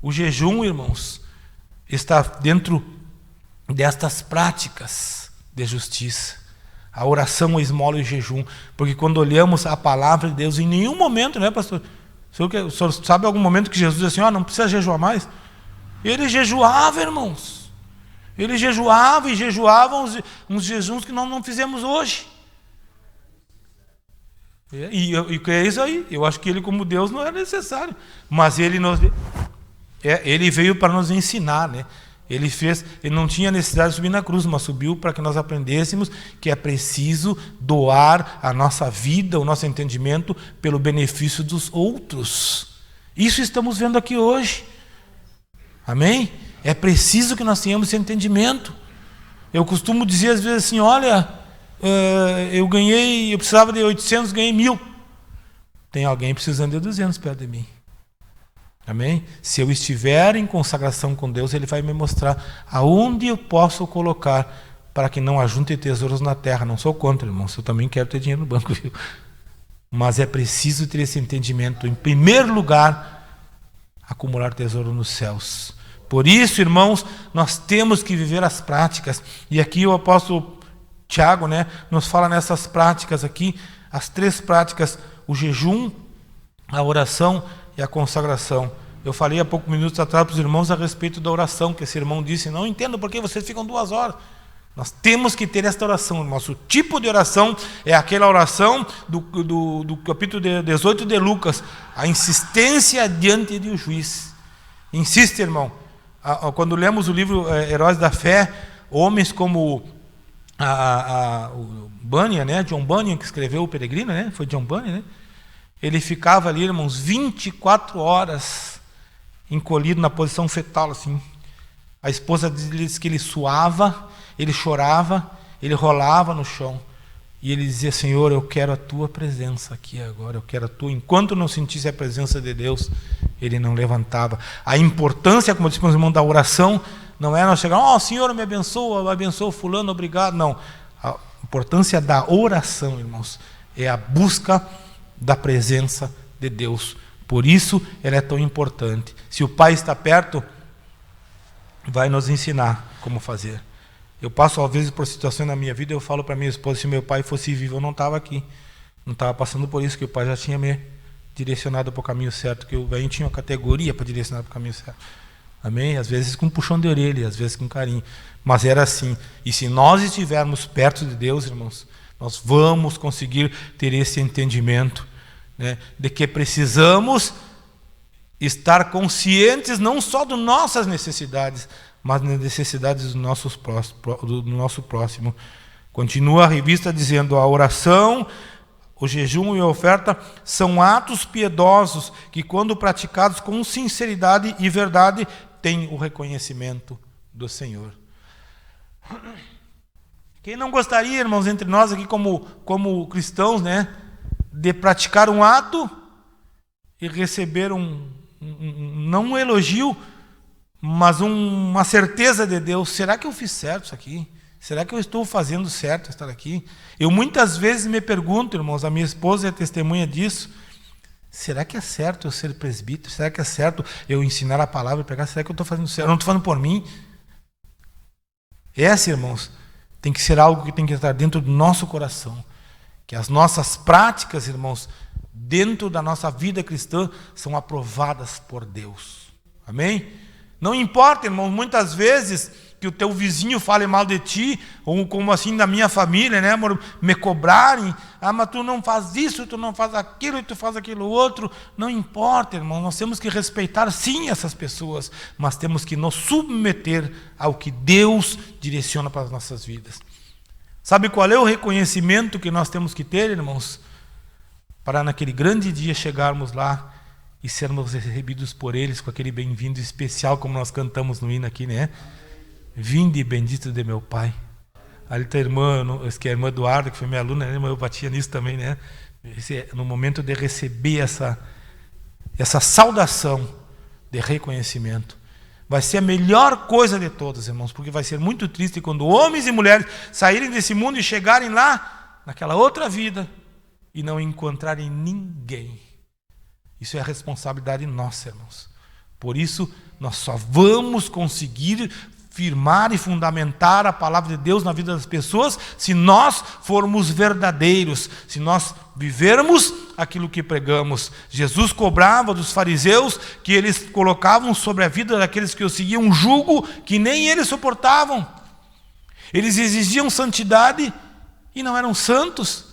O jejum, irmãos, está dentro destas práticas de justiça. A oração, a esmola e o jejum. Porque quando olhamos a palavra de Deus, em nenhum momento, né, pastor? O senhor sabe algum momento que Jesus disse assim: não precisa jejuar mais? Ele jejuava, irmãos. Ele jejuava e jejuava uns jejuns que nós não fizemos hoje. E que é isso aí? Eu acho que ele, como Deus, não é necessário. Mas ele veio para nos ensinar, né? Ele não tinha necessidade de subir na cruz, mas subiu para que nós aprendêssemos que é preciso doar a nossa vida, o nosso entendimento, pelo benefício dos outros. Isso estamos vendo aqui hoje. Amém? É preciso que nós tenhamos esse entendimento. Eu costumo dizer às vezes assim: olha, eu precisava de 800, ganhei 1000. Tem alguém precisando de 200 perto de mim. Amém? Se eu estiver em consagração com Deus, Ele vai me mostrar aonde eu posso colocar para que não ajunte tesouros na terra. Não sou contra, irmãos, eu também quero ter dinheiro no banco, viu? Mas é preciso ter esse entendimento. Em primeiro lugar, acumular tesouro nos céus. Por isso, irmãos, nós temos que viver as práticas. E aqui o apóstolo Tiago, né, nos fala nessas práticas aqui, as 3 práticas: o jejum, a oração e a consagração. Eu falei há poucos minutos atrás para os irmãos a respeito da oração, que esse irmão disse: não entendo por que vocês ficam 2 horas. Nós temos que ter esta oração. Nosso tipo de oração é aquela oração do capítulo 18 de Lucas, a insistência diante do juiz. Insiste, irmão. Quando lemos o livro Heróis da Fé, homens como o Bunyan, né? John Bunyan, que escreveu O Peregrino, né? Foi John Bunyan, né? Ele ficava ali, irmãos, 24 horas encolhido na posição fetal, assim. A esposa diz que ele suava, ele chorava, ele rolava no chão. E ele dizia: Senhor, eu quero a tua presença aqui agora, eu quero a tua. Enquanto não sentisse a presença de Deus, ele não levantava. A importância, como disse o irmão, da oração, não é nós chegar: Senhor, me abençoa fulano, obrigado. Não. A importância da oração, irmãos, é a busca da presença de Deus. Por isso ela é tão importante. Se o Pai está perto, vai nos ensinar como fazer. Eu passo às vezes por situações na minha vida, eu falo para minha esposa, se meu pai fosse vivo, eu não estava aqui. Não estava passando por isso, que o Pai já tinha me direcionado para o caminho certo, que o velho tinha uma categoria para direcionar para o caminho certo. Amém? Às vezes com um puxão de orelha, às vezes com carinho. Mas era assim. E se nós estivermos perto de Deus, irmãos, nós vamos conseguir ter esse entendimento, né, de que precisamos estar conscientes não só das nossas necessidades, mas das necessidades do nosso próximo. Continua a revista dizendo: a oração, o jejum e a oferta são atos piedosos que, quando praticados com sinceridade e verdade, têm o reconhecimento do Senhor. Quem não gostaria, irmãos, entre nós aqui como cristãos, né, de praticar um ato e receber não um elogio, mas uma certeza de Deus? Será que eu fiz certo isso aqui? Será que eu estou fazendo certo estar aqui? Eu muitas vezes me pergunto, irmãos, a minha esposa é testemunha disso, será que é certo eu ser presbítero? Será que é certo eu ensinar a palavra e pregar? Será que eu estou fazendo certo? Eu não estou falando por mim. Essa, irmãos, tem que ser algo que tem que estar dentro do nosso coração. Que as nossas práticas, irmãos, dentro da nossa vida cristã, são aprovadas por Deus. Amém? Não importa, irmão, muitas vezes que o teu vizinho fale mal de ti, ou como assim da minha família, né, me cobrarem, mas tu não faz isso, tu não faz aquilo, e tu faz aquilo outro. Não importa, irmão, nós temos que respeitar sim essas pessoas, mas temos que nos submeter ao que Deus direciona para as nossas vidas. Sabe qual é o reconhecimento que nós temos que ter, irmãos? Para naquele grande dia chegarmos lá e sermos recebidos por eles com aquele bem-vindo especial, como nós cantamos no hino aqui, né? Vinde bendito de meu Pai. Ali está a irmã, que é a irmã Eduarda, que foi minha aluna, né? Eu batia nisso também, né? No momento de receber essa saudação de reconhecimento. Vai ser a melhor coisa de todas, irmãos, porque vai ser muito triste quando homens e mulheres saírem desse mundo e chegarem lá, naquela outra vida, e não encontrarem ninguém. Isso é a responsabilidade nossa, irmãos. Por isso, nós só vamos conseguir firmar e fundamentar a palavra de Deus na vida das pessoas se nós formos verdadeiros, se nós vivermos aquilo que pregamos. Jesus cobrava dos fariseus que eles colocavam sobre a vida daqueles que o seguiam um jugo que nem eles suportavam. Eles exigiam santidade e não eram santos.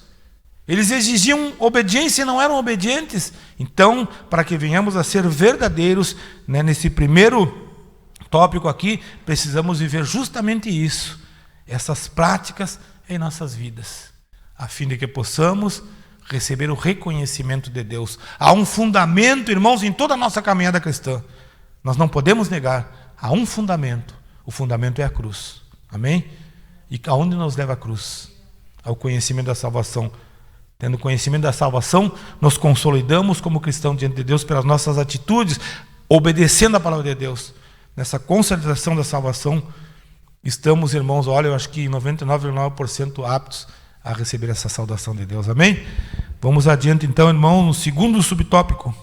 Eles exigiam obediência e não eram obedientes. Então, para que venhamos a ser verdadeiros, né, nesse primeiro tópico aqui, precisamos viver justamente isso, essas práticas em nossas vidas, a fim de que possamos receber o reconhecimento de Deus. Há um fundamento, irmãos, em toda a nossa caminhada cristã. Nós não podemos negar, há um fundamento. O fundamento é a cruz. Amém? E aonde nos leva a cruz? Ao conhecimento da salvação. Tendo conhecimento da salvação, nos consolidamos como cristãos diante de Deus pelas nossas atitudes, obedecendo a palavra de Deus. Nessa consolidação da salvação, estamos, irmãos, olha, eu acho que 99,9% aptos a receber essa saudação de Deus. Amém? Vamos adiante então, irmão, no segundo subtópico.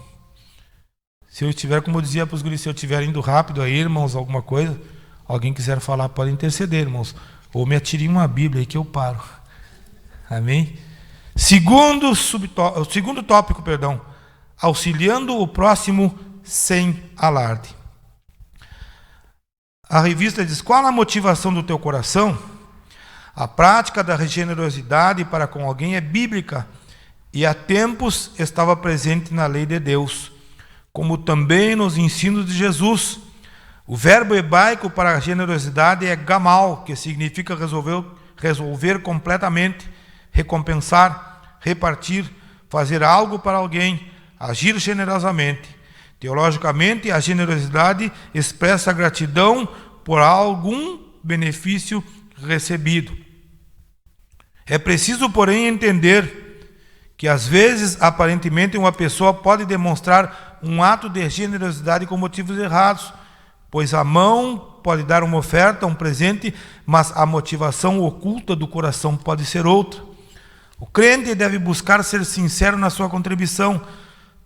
Se eu estiver, como eu dizia para os guris, se eu estiver indo rápido aí, irmãos, alguma coisa, alguém quiser falar, pode interceder, irmãos. Ou me atirem uma Bíblia aí que eu paro. Amém? Segundo tópico, auxiliando o próximo sem alarde. A revista diz: qual a motivação do teu coração? A prática da generosidade para com alguém é bíblica e há tempos estava presente na lei de Deus, como também nos ensinos de Jesus. O verbo hebraico para a generosidade é gamal, que significa resolver completamente, recompensar, repartir, fazer algo para alguém, agir generosamente. Teologicamente, a generosidade expressa a gratidão por algum benefício recebido. É preciso, porém, entender que, às vezes, aparentemente, uma pessoa pode demonstrar um ato de generosidade com motivos errados, pois a mão pode dar uma oferta, um presente, mas a motivação oculta do coração pode ser outra. O crente deve buscar ser sincero na sua contribuição,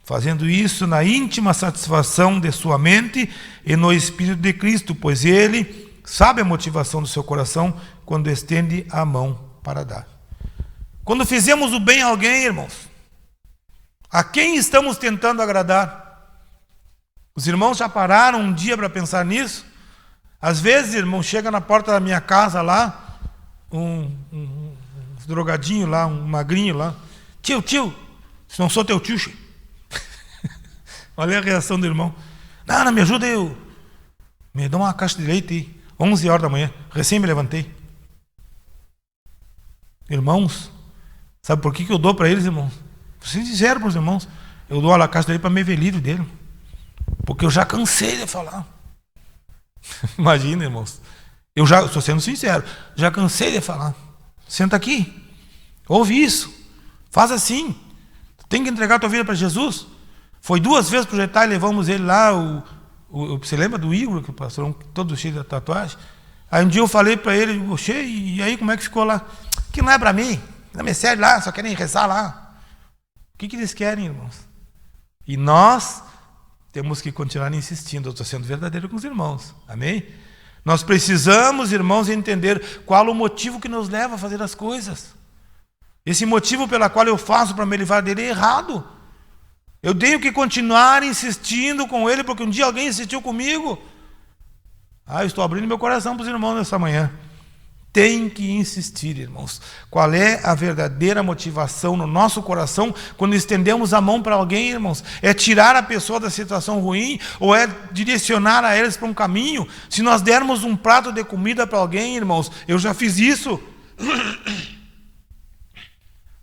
fazendo isso na íntima satisfação de sua mente e no Espírito de Cristo, pois ele sabe a motivação do seu coração quando estende a mão para dar. Quando fizemos o bem a alguém, irmãos, a quem estamos tentando agradar? Os irmãos já pararam um dia para pensar nisso? Às vezes, irmão, chega na porta da minha casa lá, um drogadinho lá, um magrinho lá. Tio, se não sou teu tio. Olha a reação do irmão. Não, me ajuda eu. Me dá uma caixa de leite aí. 11 horas da manhã, recém me levantei. Irmãos, sabe por que eu dou para eles, irmãos? Vou ser sincero para os irmãos. Eu dou a caixa de leite para me ver livre dele. Porque eu já cansei de falar. Imagina, irmãos. Eu estou sendo sincero. Já cansei de falar. Senta aqui. Ouve isso. Faz assim. Tem que entregar a tua vida para Jesus. Foi 2 vezes projetar e levamos ele lá. Você lembra do Igor, que passou todo cheio de tatuagem? Aí um dia eu falei para ele, e aí como é que ficou lá? Que não é para mim. Não me serve lá, só querem rezar lá. O que eles querem, irmãos? E nós temos que continuar insistindo. Eu estou sendo verdadeiro com os irmãos. Amém? Nós precisamos, irmãos, entender qual o motivo que nos leva a fazer as coisas. Esse motivo pelo qual eu faço para me livrar dele é errado. Eu tenho que continuar insistindo com ele, porque um dia alguém insistiu comigo. Eu estou abrindo meu coração para os irmãos nessa manhã. Tem que insistir, irmãos. Qual é a verdadeira motivação no nosso coração quando estendemos a mão para alguém, irmãos? É tirar a pessoa da situação ruim ou é direcionar a eles para um caminho? Se nós dermos um prato de comida para alguém, irmãos, eu já fiz isso.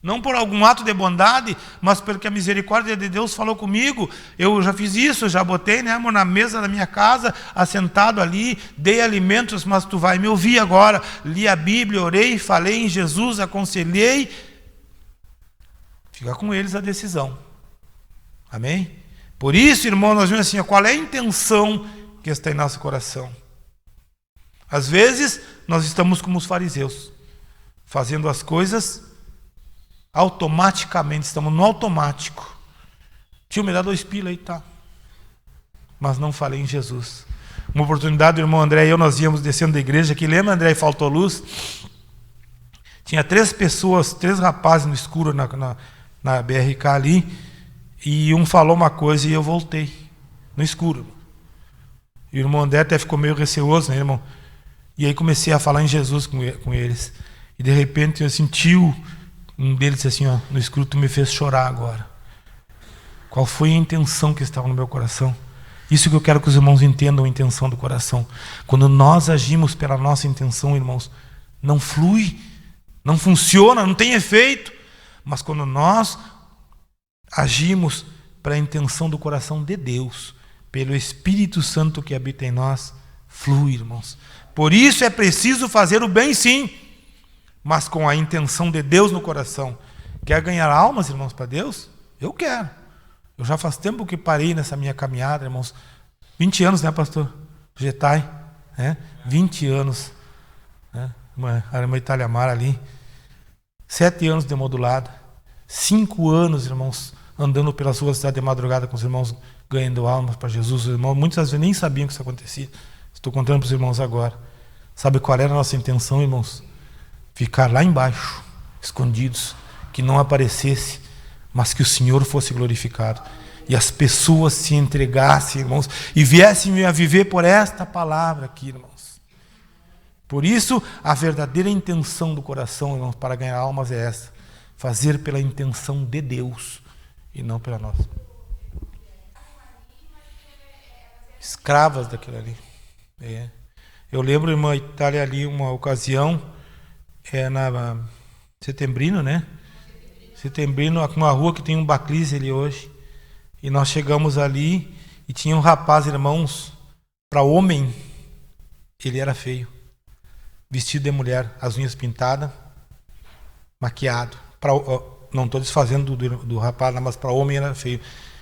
Não por algum ato de bondade, mas porque a misericórdia de Deus falou comigo. Eu já fiz isso, já botei, né, amor, na mesa da minha casa, assentado ali, dei alimentos, mas tu vai me ouvir agora. Li a Bíblia, orei, falei em Jesus, aconselhei. Fica com eles a decisão. Amém? Por isso, irmão, nós vemos assim, qual é a intenção que está em nosso coração? Às vezes, nós estamos como os fariseus, fazendo as coisas automaticamente, estamos no automático. Tio, me dá 2 pila aí, tá? Mas não falei em Jesus. Uma oportunidade, o irmão André e eu, nós íamos descendo da igreja aqui, lembra, André, e faltou luz? Tinha 3 pessoas, 3 rapazes no escuro na BRK ali, e um falou uma coisa e eu voltei, no escuro. E o irmão André até ficou meio receoso, né, irmão? E aí comecei a falar em Jesus com eles. E de repente eu sentiu, um deles disse assim, no escuro, tu me fez chorar agora. Qual foi a intenção que estava no meu coração? Isso que eu quero que os irmãos entendam, a intenção do coração. Quando nós agimos pela nossa intenção, irmãos, não flui, não funciona, não tem efeito. Mas quando nós agimos pela intenção do coração de Deus, pelo Espírito Santo que habita em nós, flui, irmãos. Por isso é preciso fazer o bem, sim, mas com a intenção de Deus no coração. Quer ganhar almas, irmãos, para Deus? Eu quero. Eu já faz tempo que parei nessa minha caminhada, irmãos. 20 anos, né, pastor? Getai, né? 20 anos. Né? A irmã Itália Mara ali. 7 anos de modulada. 5 anos, irmãos, andando pelas ruas da cidade de madrugada com os irmãos, ganhando almas para Jesus. Os irmãos, muitas vezes nem sabiam que isso acontecia. Estou contando para os irmãos agora. Sabe qual era a nossa intenção, irmãos? Ficar lá embaixo, escondidos, que não aparecesse, mas que o Senhor fosse glorificado. E as pessoas se entregassem, irmãos, e viessem a viver por esta palavra aqui, irmãos. Por isso, a verdadeira intenção do coração, irmãos, para ganhar almas é essa. Fazer pela intenção de Deus e não pela nossa. Escravas daquilo ali. Eu lembro, irmã Itália, ali, uma ocasião, na Setembrino, né? Setembrino, uma rua que tem um Baclize ali hoje. E nós chegamos ali e tinha um rapaz, irmãos, para homem, ele era feio. Vestido de mulher, as unhas pintadas, maquiado. Não estou desfazendo do rapaz, mas para homem era feio.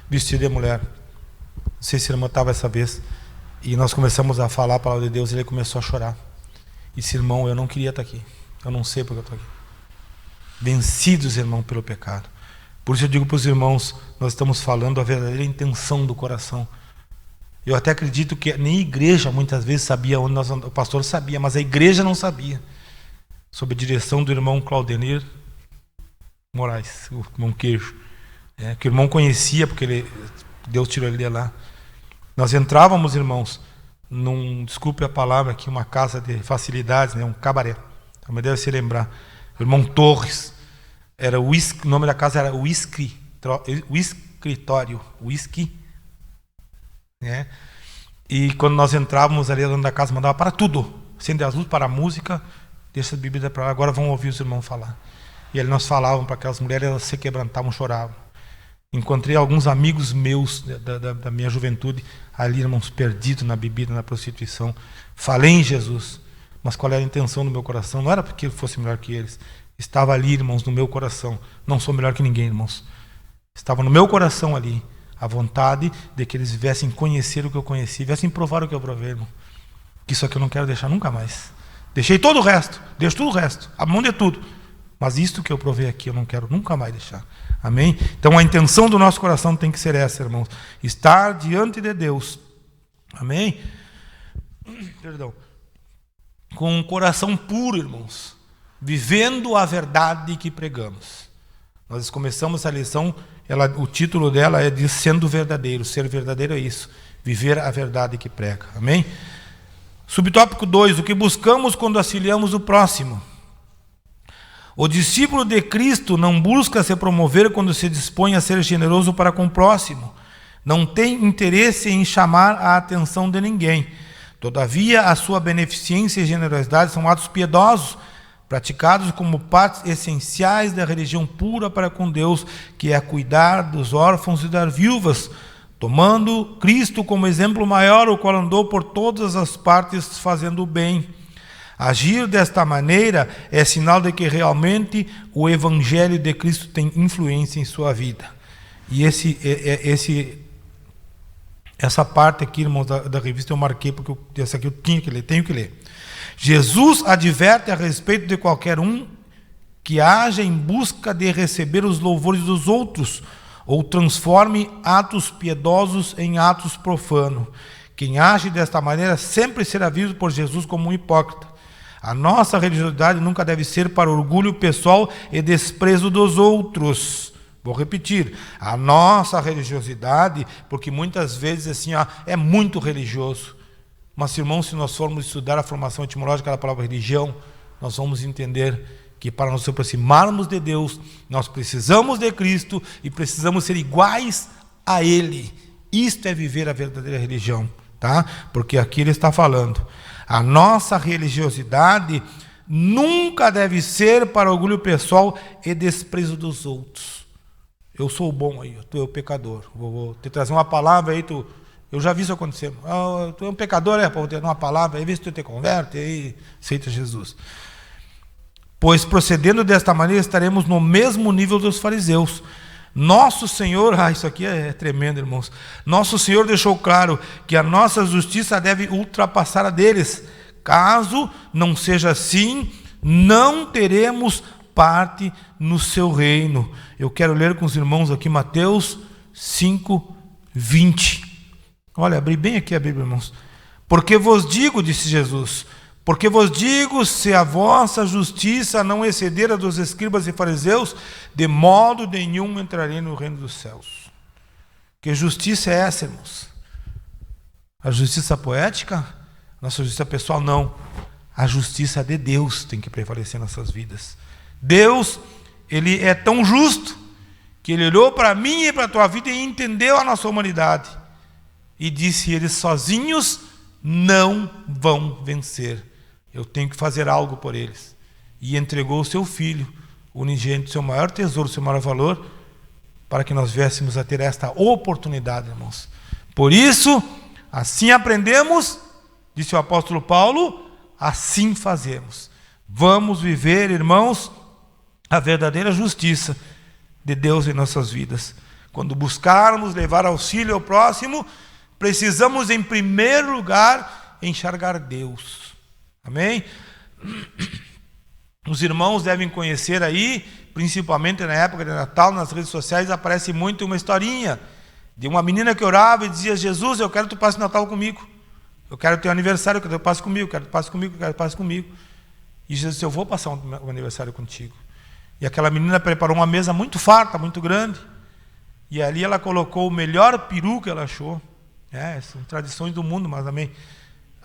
Vestido de mulher. Não sei se a irmã estava essa vez. E nós começamos a falar a palavra de Deus e ele começou a chorar. E disse, irmão, eu não queria estar aqui. Eu não sei porque eu estou aqui. vencidos, irmão, pelo pecado. Por isso eu digo para os irmãos, nós estamos falando a verdadeira intenção do coração. Eu até acredito que nem a igreja muitas vezes sabia onde o pastor sabia, mas a igreja não sabia. Sob a direção do irmão Claudenir Moraes, o irmão Queijo, que o irmão conhecia, porque Deus tirou ele de lá. Nós entrávamos, irmãos, desculpe a palavra aqui, uma casa de facilidades, um cabaré, mas deve se lembrar. O irmão Torres, o nome da casa era o escritório, e quando nós entrávamos ali dentro da casa, mandava para tudo, acender as luzes, para a música, deixa a bebida para lá, agora vão ouvir os irmãos falar. E ali nós falávamos para aquelas mulheres, elas se quebrantavam, choravam. Encontrei alguns amigos meus da minha juventude ali, irmãos, perdidos na bebida, na prostituição. Falei em Jesus, mas qual era a intenção do meu coração? Não era porque eu fosse melhor que eles. Estava ali, irmãos, no meu coração. Não sou melhor que ninguém, irmãos. Estava no meu coração ali a vontade de que eles viessem conhecer o que eu conheci, viessem provar o que eu provei, irmão. Que isso aqui eu não quero deixar nunca mais. Deixei todo o resto, deixo tudo o resto, a mão de tudo. Mas isto que eu provei aqui eu não quero nunca mais deixar. Amém? Então a intenção do nosso coração tem que ser essa, irmãos. Estar diante de Deus. Amém? Perdão. Com um coração puro, irmãos. Vivendo a verdade que pregamos. Nós começamos a lição, o título dela é de Sendo Verdadeiro. Ser verdadeiro é isso. Viver a verdade que prega. Amém? Subtópico 2. O que buscamos quando auxiliamos o próximo. O discípulo de Cristo não busca se promover quando se dispõe a ser generoso para com o próximo. Não tem interesse em chamar a atenção de ninguém. Todavia, a sua beneficência e generosidade são atos piedosos, praticados como partes essenciais da religião pura para com Deus, que é cuidar dos órfãos e das viúvas, tomando Cristo como exemplo maior, o qual andou por todas as partes fazendo o bem. Agir desta maneira é sinal de que realmente o Evangelho de Cristo tem influência em sua vida. E essa parte aqui, irmãos, da revista eu marquei, porque essa aqui eu tenho que ler. Jesus adverte a respeito de qualquer um que haja em busca de receber os louvores dos outros, ou transforme atos piedosos em atos profanos. Quem age desta maneira sempre será visto por Jesus como um hipócrita. A nossa religiosidade nunca deve ser para orgulho pessoal e desprezo dos outros. Vou repetir, a nossa religiosidade, porque muitas vezes assim, é muito religioso. Mas, irmãos, se nós formos estudar a formação etimológica da palavra religião, nós vamos entender que para nos aproximarmos de Deus, nós precisamos de Cristo e precisamos ser iguais a Ele. Isto é viver a verdadeira religião, tá? Porque aqui ele está falando. A nossa religiosidade nunca deve ser para orgulho pessoal e desprezo dos outros. Eu sou o bom aí, tu é o pecador. Vou te trazer uma palavra aí, eu já vi isso acontecer. Tu é um pecador, para ter uma palavra, aí vê se tu te converte, aí aceita Jesus. Pois procedendo desta maneira estaremos no mesmo nível dos fariseus. Nosso Senhor, isso aqui é tremendo, irmãos. Nosso Senhor deixou claro que a nossa justiça deve ultrapassar a deles. Caso não seja assim, não teremos parte no seu reino. Eu quero ler com os irmãos aqui Mateus 5:20. Olha, abri bem aqui a Bíblia, irmãos. Porque vos digo, disse Jesus, porque vos digo, se a vossa justiça não exceder a dos escribas e fariseus, de modo nenhum entrarei no reino dos céus. Que justiça é essa, irmãos? A justiça poética? Nossa justiça pessoal? Não. A justiça de Deus tem que prevalecer em nossas vidas. Deus, Ele é tão justo, que Ele olhou para mim e para a tua vida e entendeu a nossa humanidade. E disse, eles sozinhos não vão vencer. Eu tenho que fazer algo por eles. E entregou o seu Filho, o unigênito, seu maior tesouro, seu maior valor, para que nós viéssemos a ter esta oportunidade, irmãos. Por isso, assim aprendemos, disse o apóstolo Paulo, assim fazemos. Vamos viver, irmãos, a verdadeira justiça de Deus em nossas vidas. Quando buscarmos levar auxílio ao próximo, precisamos, em primeiro lugar, enxergar Deus. Amém? Os irmãos devem conhecer aí, principalmente na época de Natal, nas redes sociais, aparece muito uma historinha de uma menina que orava e dizia: Jesus, eu quero que tu passe o Natal comigo. Eu quero teu aniversário, eu quero que tu passe comigo, eu quero que tu passe comigo, eu quero que tu passe comigo. E Jesus disse: eu vou passar o aniversário contigo. E aquela menina preparou uma mesa muito farta, muito grande. E ali ela colocou o melhor peru que ela achou. São tradições do mundo, mas também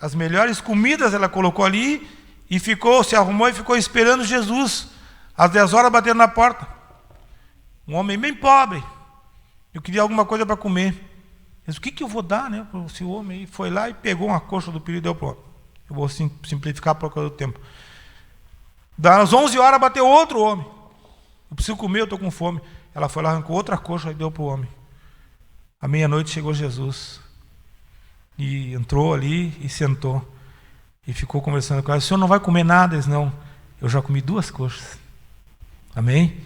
as melhores comidas ela colocou ali e se arrumou e ficou esperando Jesus. Às 10 horas batendo na porta. Um homem bem pobre. Eu queria alguma coisa para comer. Eu disse: o que eu vou dar, para esse homem? E foi lá e pegou uma coxa do peru e deu para o homem. Eu vou simplificar por causa do tempo. Das 11 horas bateu outro homem. Eu preciso comer, eu estou com fome. Ela foi lá, arrancou outra coxa e deu para o homem. À meia-noite chegou Jesus. E entrou ali e sentou. E ficou conversando com ela. O senhor não vai comer nada? Ele disse: não, eu já comi 2 coxas. Amém?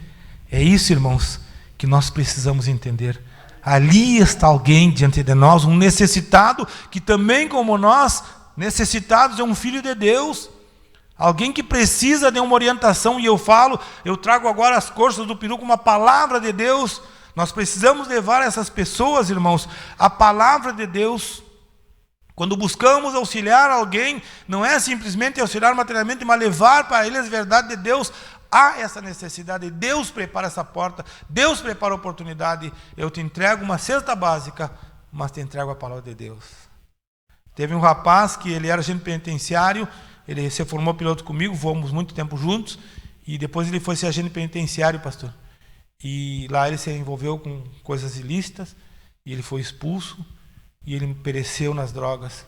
É isso, irmãos, que nós precisamos entender. Ali está alguém diante de nós, um necessitado, que também como nós, necessitados, é um filho de Deus. Alguém que precisa de uma orientação, e eu trago agora as coxas do peru com uma palavra de Deus. Nós precisamos levar essas pessoas, irmãos, a palavra de Deus. Quando buscamos auxiliar alguém, não é simplesmente auxiliar materialmente, mas levar para eles a verdade de Deus. Há essa necessidade, Deus prepara essa porta, Deus prepara a oportunidade. Eu te entrego uma cesta básica, mas te entrego a palavra de Deus. Teve um rapaz que ele era agente penitenciário. Ele se formou piloto comigo, voamos muito tempo juntos, e depois ele foi ser agente penitenciário, pastor. E lá ele se envolveu com coisas ilícitas, e ele foi expulso, e ele pereceu nas drogas.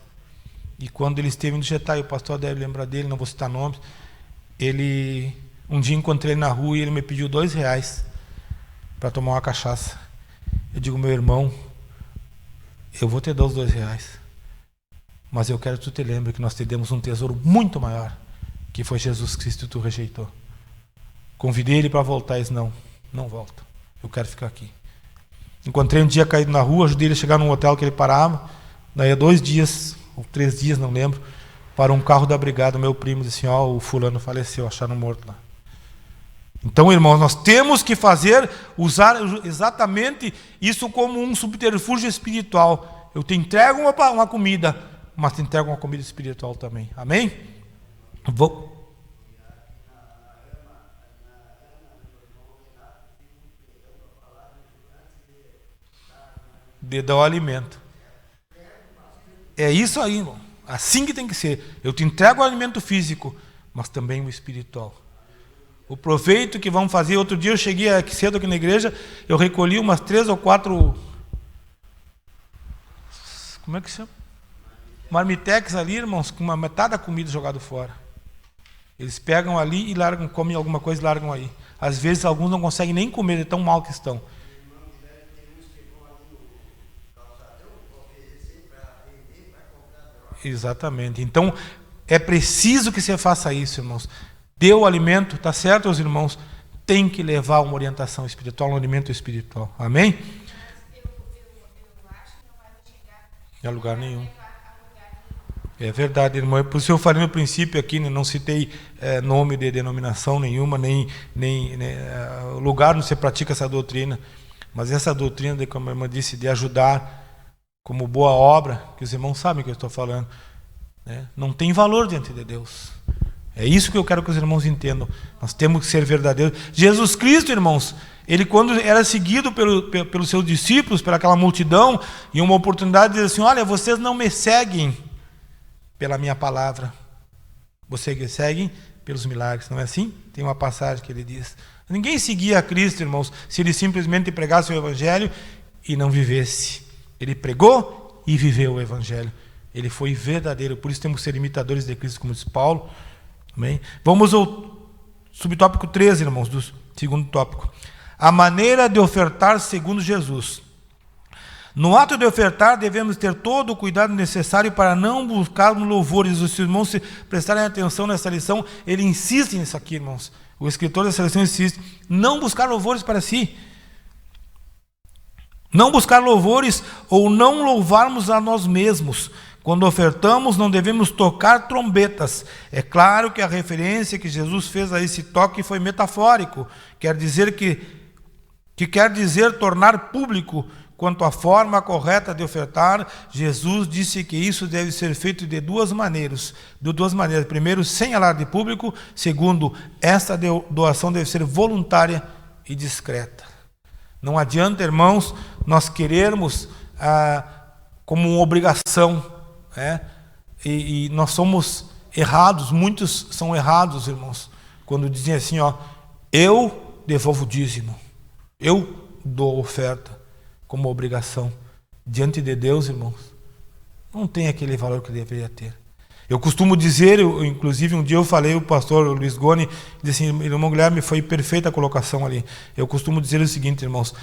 E quando ele esteve no Jetai, o pastor deve lembrar dele, não vou citar nomes, um dia encontrei ele na rua e ele me pediu R$2 para tomar uma cachaça. Eu digo: meu irmão, eu vou te dar os R$2. Mas eu quero que tu te lembre que nós te demos um tesouro muito maior, que foi Jesus Cristo, e tu rejeitou. Convidei ele para voltar, e disse: não volto, eu quero ficar aqui. Encontrei um dia caído na rua, ajudei ele a chegar num hotel que ele parava. Daí a 2 dias, ou 3 dias, não lembro, parou um carro da brigada, meu primo disse: o fulano faleceu, acharam morto lá. Então, irmãos, nós temos que usar exatamente isso como um subterfúgio espiritual. Eu te entrego uma comida, mas te entrego uma comida espiritual também. Amém? De dar o alimento. É isso aí, irmão. Assim que tem que ser. Eu te entrego o alimento físico, mas também o espiritual. O proveito que vamos fazer. Outro dia eu cheguei cedo aqui na igreja, eu recolhi umas 3 ou 4... Como é que chama? Marmitex ali, irmãos, com uma metade da comida jogada fora. Eles pegam ali e largam, comem alguma coisa e largam aí. Às vezes alguns não conseguem nem comer, de tão mal que estão. Exatamente. Então, é preciso que você faça isso, irmãos. Dê o alimento, tá certo, os irmãos? Tem que levar uma orientação espiritual, um alimento espiritual. Amém? Eu acho que não vai chegar a lugar nenhum. É verdade, irmão. Por isso eu falei no princípio aqui, né, não citei nome de denominação nenhuma, nem lugar onde se pratica essa doutrina. Mas essa doutrina, como a irmã disse, de ajudar como boa obra, que os irmãos sabem o que eu estou falando, né, não tem valor diante de Deus. É isso que eu quero que os irmãos entendam. Nós temos que ser verdadeiros. Jesus Cristo, irmãos, ele quando era seguido pelos seus discípulos, pelaquela multidão, em uma oportunidade diz assim: olha, vocês não me seguem pela minha palavra, vocês me seguem pelos milagres. Não é assim? Tem uma passagem que ele diz: ninguém seguia a Cristo, irmãos, se ele simplesmente pregasse o Evangelho e não vivesse. Ele pregou e viveu o Evangelho. Ele foi verdadeiro, por isso temos que ser imitadores de Cristo, como diz Paulo. Amém? Vamos ao subtópico 13, irmãos, do segundo tópico. A maneira de ofertar segundo Jesus. No ato de ofertar, devemos ter todo o cuidado necessário para não buscarmos louvores. Os irmãos, se prestarem atenção nessa lição, ele insiste nisso aqui, irmãos. O escritor dessa lição insiste: não buscar louvores para si. Não buscar louvores ou não louvarmos a nós mesmos. Quando ofertamos, não devemos tocar trombetas. É claro que a referência que Jesus fez a esse toque foi metafórico. Quer dizer que quer dizer tornar público. Quanto à forma correta de ofertar, Jesus disse que isso deve ser feito de duas maneiras. Primeiro, sem alarde público. Segundo, esta doação deve ser voluntária e discreta. Não adianta, irmãos, nós querermos como uma obrigação, né? E nós somos errados, muitos são errados, irmãos, quando dizem assim, eu devolvo o dízimo, eu dou oferta como obrigação. Diante de Deus, irmãos, não tem aquele valor que deveria ter. Eu costumo dizer, inclusive um dia eu falei, o pastor Luiz Goni disse assim, irmão Guilherme, foi perfeita a colocação ali. Eu costumo dizer o seguinte, irmãos,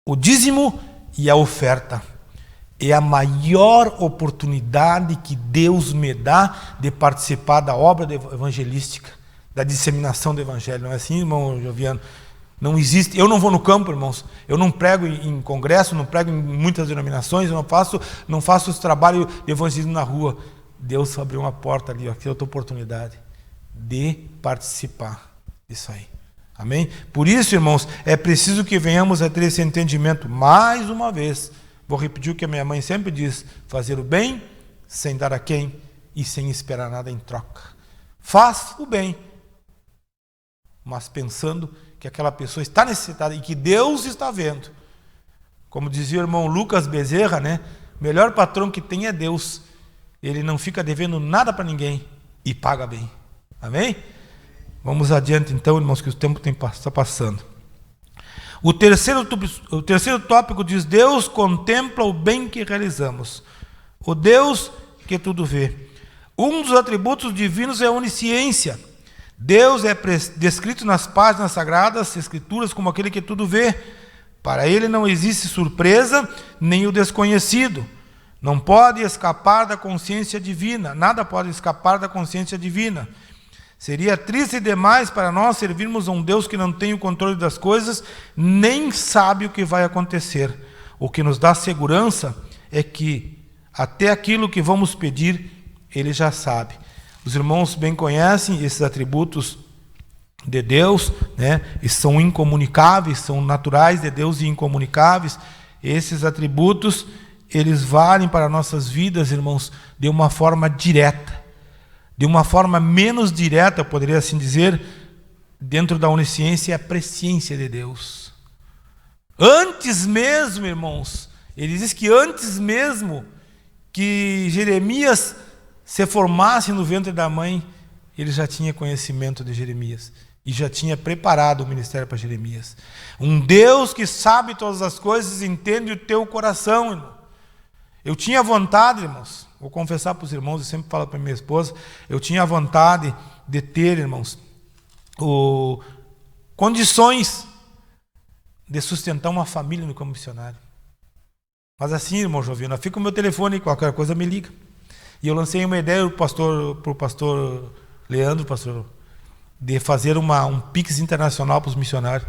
o dízimo e a oferta é a maior oportunidade que Deus me dá de participar da obra evangelística, da disseminação do evangelho. Não é assim, irmão Joviano? Não existe, eu não vou no campo, irmãos, eu não prego em congresso, não prego em muitas denominações, eu não faço os trabalhos de evangelismo na rua. Deus abriu uma porta ali, aqui é outra oportunidade de participar disso aí. Amém? Por isso, irmãos, é preciso que venhamos a ter esse entendimento. Mais uma vez, vou repetir o que a minha mãe sempre diz, fazer o bem sem dar a quem e sem esperar nada em troca. Faz o bem, mas pensando que aquela pessoa está necessitada e que Deus está vendo. Como dizia o irmão Lucas Bezerra, né? O melhor patrão que tem é Deus. Ele não fica devendo nada para ninguém e paga bem. Amém? Vamos adiante então, irmãos, que o tempo está passando. O terceiro tópico diz, Deus contempla o bem que realizamos. O Deus que tudo vê. Um dos atributos divinos é a onisciência. Deus é descrito nas páginas sagradas, escrituras, como aquele que tudo vê. Para ele não existe surpresa, nem o desconhecido. Não pode escapar da consciência divina. Nada pode escapar da consciência divina. Seria triste demais para nós servirmos a um Deus que não tem o controle das coisas, nem sabe o que vai acontecer. O que nos dá segurança é que até aquilo que vamos pedir, Ele já sabe. Os irmãos bem conhecem esses atributos de Deus, né? E são incomunicáveis, são naturais de Deus e incomunicáveis. Esses atributos, eles valem para nossas vidas, irmãos, de uma forma direta. De uma forma menos direta, eu poderia assim dizer, dentro da onisciência e a presciência de Deus. Antes mesmo, irmãos, ele diz que antes mesmo que Jeremias se formasse no ventre da mãe, ele já tinha conhecimento de Jeremias e já tinha preparado o ministério para Jeremias. Um Deus que sabe todas as coisas, entende o teu coração, irmão. Eu tinha vontade, irmãos, vou confessar para os irmãos, eu sempre falo para minha esposa, eu tinha vontade de ter, irmãos, condições de sustentar uma família no campo missionário. Mas assim, irmão Jovino, fica o meu telefone, qualquer coisa me liga. E eu lancei uma ideia para o pastor Leandro, de fazer um Pix internacional para os missionários.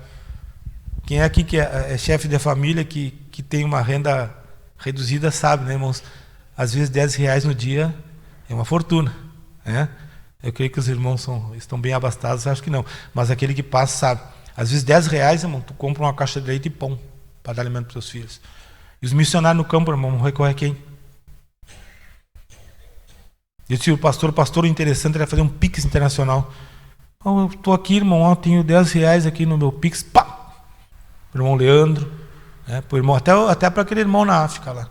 Quem é aqui que é chefe de família, que tem uma renda reduzida, sabe, né, irmãos? Às vezes R$10 no dia é uma fortuna, né? Eu creio que os irmãos estão bem abastados, acho que não. Mas aquele que passa sabe. Às vezes R$10, irmão, tu compra uma caixa de leite e pão para dar alimento para os seus filhos. E os missionários no campo, irmão, recorre a quem? Eu disse, o pastor interessante era fazer um Pix internacional. Eu estou aqui, irmão, eu tenho R$10 aqui no meu Pix. Pá! Para o irmão Leandro, né? Pro irmão, até para aquele irmão na África lá.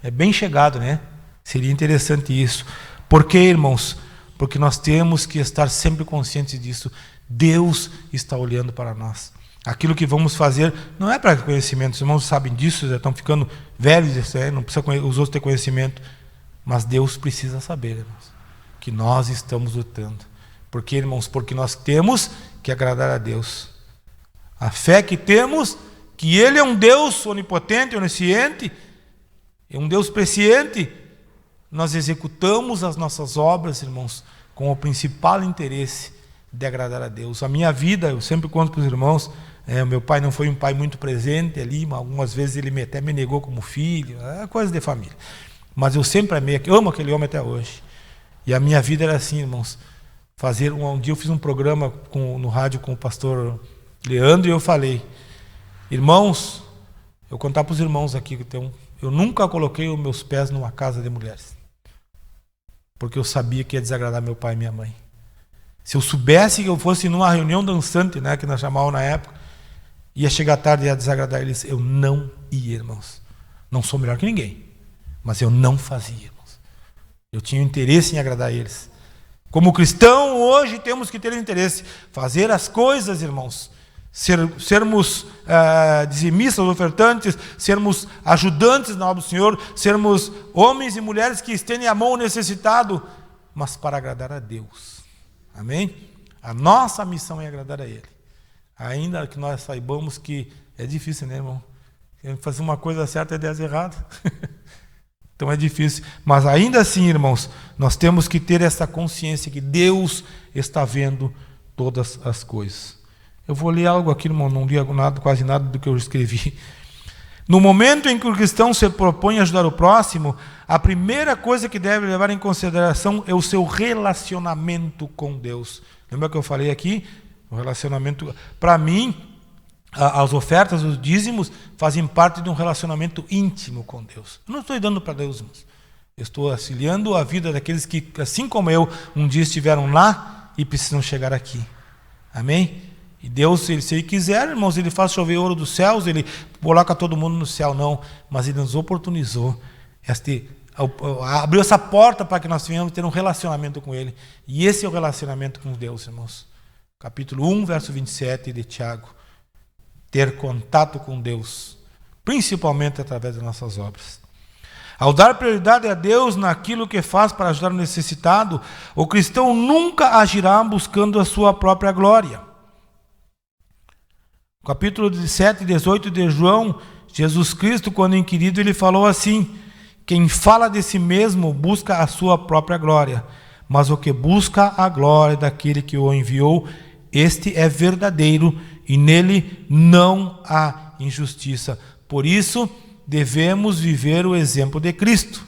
É bem chegado, né? Seria interessante isso. Por quê, irmãos? Porque nós temos que estar sempre conscientes disso. Deus está olhando para nós. Aquilo que vamos fazer não é para conhecimento. Os irmãos sabem disso, já estão ficando velhos, não precisa os outros ter conhecimento. Mas Deus precisa saber, irmãos, que nós estamos lutando. Por quê, irmãos? Porque nós temos que agradar a Deus. A fé que temos, que Ele é um Deus onipotente, onisciente, é um Deus presciente. Nós executamos as nossas obras, irmãos, com o principal interesse de agradar a Deus. A minha vida, eu sempre conto para os irmãos, meu pai não foi um pai muito presente ali, mas algumas vezes ele até me negou como filho, é coisa de família. Mas eu sempre amei, amo aquele homem até hoje. E a minha vida era assim, irmãos. Um dia eu fiz um programa no rádio com o pastor Leandro e eu falei: irmãos, eu contar para os irmãos aqui, eu nunca coloquei os meus pés numa casa de mulheres. Porque eu sabia que ia desagradar meu pai e minha mãe. Se eu soubesse que eu fosse numa reunião dançante, né, que nós chamávamos na época, ia chegar tarde e ia desagradar eles, eu não ia, irmãos. Não sou melhor que ninguém, mas eu não fazia, irmãos. Eu tinha interesse em agradar eles. Como cristão, hoje temos que ter interesse. Fazer as coisas, irmãos. Sermos dizimistas, ofertantes, sermos ajudantes na obra do Senhor, sermos homens e mulheres que estendem a mão ao necessitado, mas para agradar a Deus. Amém? A nossa missão é agradar a Ele. Ainda que nós saibamos que é difícil, né, irmão? Fazer uma coisa certa é 10 errada. Então é difícil. Mas ainda assim, irmãos, nós temos que ter essa consciência que Deus está vendo todas as coisas. Eu vou ler algo aqui, irmão, não li quase nada do que eu escrevi. No momento em que o cristão se propõe a ajudar o próximo, a primeira coisa que deve levar em consideração é o seu relacionamento com Deus. Lembra que eu falei aqui? O relacionamento, para mim, as ofertas, os dízimos, fazem parte de um relacionamento íntimo com Deus. Eu não estou dando para Deus, irmãos. Eu estou auxiliando a vida daqueles que, assim como eu, um dia estiveram lá e precisam chegar aqui. Amém? E Deus, se Ele quiser, irmãos, Ele faz chover ouro dos céus, Ele coloca todo mundo no céu, não. Mas Ele nos oportunizou, abriu essa porta para que nós venhamos ter um relacionamento com Ele. E esse é o relacionamento com Deus, irmãos. Capítulo 1, verso 27 de Tiago. Ter contato com Deus, principalmente através das nossas obras. Ao dar prioridade a Deus naquilo que faz para ajudar o necessitado, o cristão nunca agirá buscando a sua própria glória. Capítulo 17 e 18 de João, Jesus Cristo, quando inquirido, ele falou assim: quem fala de si mesmo busca a sua própria glória, mas o que busca a glória daquele que o enviou, este é verdadeiro e nele não há injustiça. Por isso, devemos viver o exemplo de Cristo.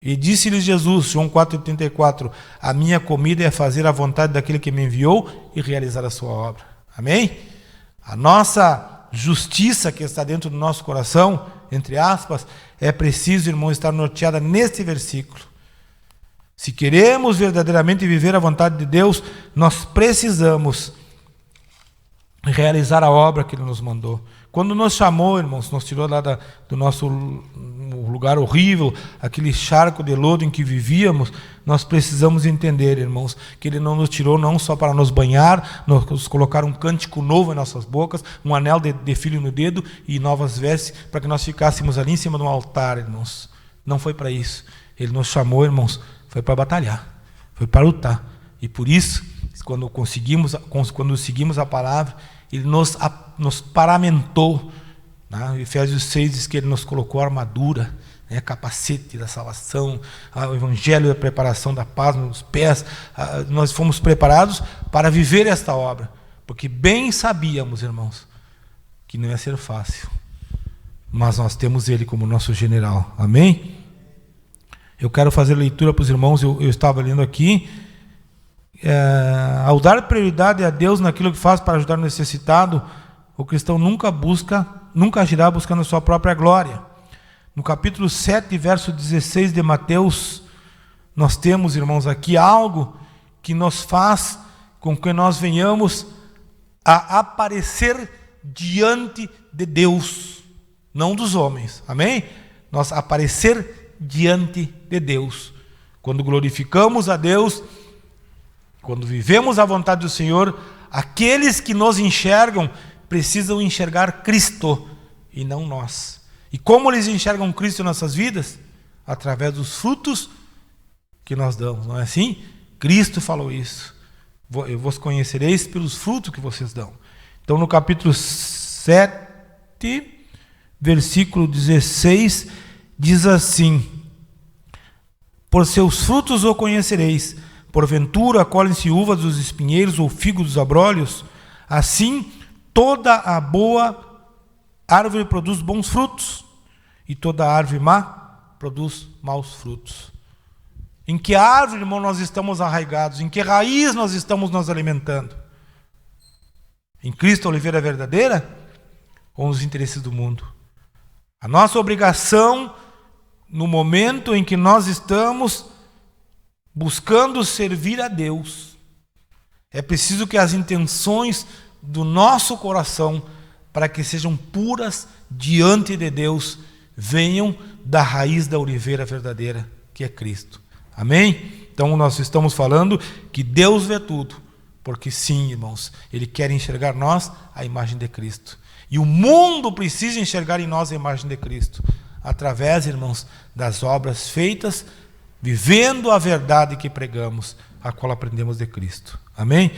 E disse-lhes Jesus, João 4,34, a minha comida é fazer a vontade daquele que me enviou e realizar a sua obra. Amém? A nossa justiça que está dentro do nosso coração, entre aspas, é preciso, irmão, estar norteada neste versículo. Se queremos verdadeiramente viver a vontade de Deus, nós precisamos realizar a obra que Ele nos mandou. Quando nos chamou, irmãos, nos tirou lá do nosso lugar horrível, aquele charco de lodo em que vivíamos, nós precisamos entender, irmãos, que Ele não nos tirou não só para nos banhar, nos colocar um cântico novo em nossas bocas, um anel de filho no dedo e novas vestes, para que nós ficássemos ali em cima de um altar, irmãos. Não foi para isso. Ele nos chamou, irmãos, foi para batalhar, foi para lutar. E por isso, quando seguimos a palavra, Ele nos paramentou. Né? Efésios 6 diz que Ele nos colocou a armadura, né? Capacete da salvação, o evangelho da preparação da paz nos pés. Nós fomos preparados para viver esta obra, porque bem sabíamos, irmãos, que não ia ser fácil, mas nós temos Ele como nosso general. Amém? Eu quero fazer leitura para os irmãos. Eu estava lendo aqui. Ao dar prioridade a Deus naquilo que faz para ajudar o necessitado, o cristão nunca agirá buscando a sua própria glória. No capítulo 7, verso 16 de Mateus, nós temos, irmãos, aqui algo que nos faz com que nós venhamos a aparecer diante de Deus, não dos homens, amém? Nós aparecer diante de Deus. Quando glorificamos a Deus, quando vivemos a vontade do Senhor, aqueles que nos enxergam precisam enxergar Cristo e não nós. E como eles enxergam Cristo em nossas vidas? Através dos frutos que nós damos, não é assim? Cristo falou isso. Vos conhecereis pelos frutos que vocês dão. Então, no capítulo 7, versículo 16, diz assim: por seus frutos o conhecereis. Porventura colhem-se uvas dos espinheiros ou figos dos abrolhos? Assim, toda a boa árvore produz bons frutos, e toda árvore má produz maus frutos. Em que árvore, irmão, nós estamos arraigados? Em que raiz nós estamos nos alimentando? Em Cristo, a oliveira verdadeira? Ou nos interesses do mundo? A nossa obrigação, no momento em que nós estamos buscando servir a Deus, é preciso que as intenções do nosso coração, para que sejam puras diante de Deus, venham da raiz da oliveira verdadeira, que é Cristo. Amém? Então nós estamos falando que Deus vê tudo, porque sim, irmãos, Ele quer enxergar nós a imagem de Cristo. E o mundo precisa enxergar em nós a imagem de Cristo, através, irmãos, das obras feitas, vivendo a verdade que pregamos, a qual aprendemos de Cristo. Amém?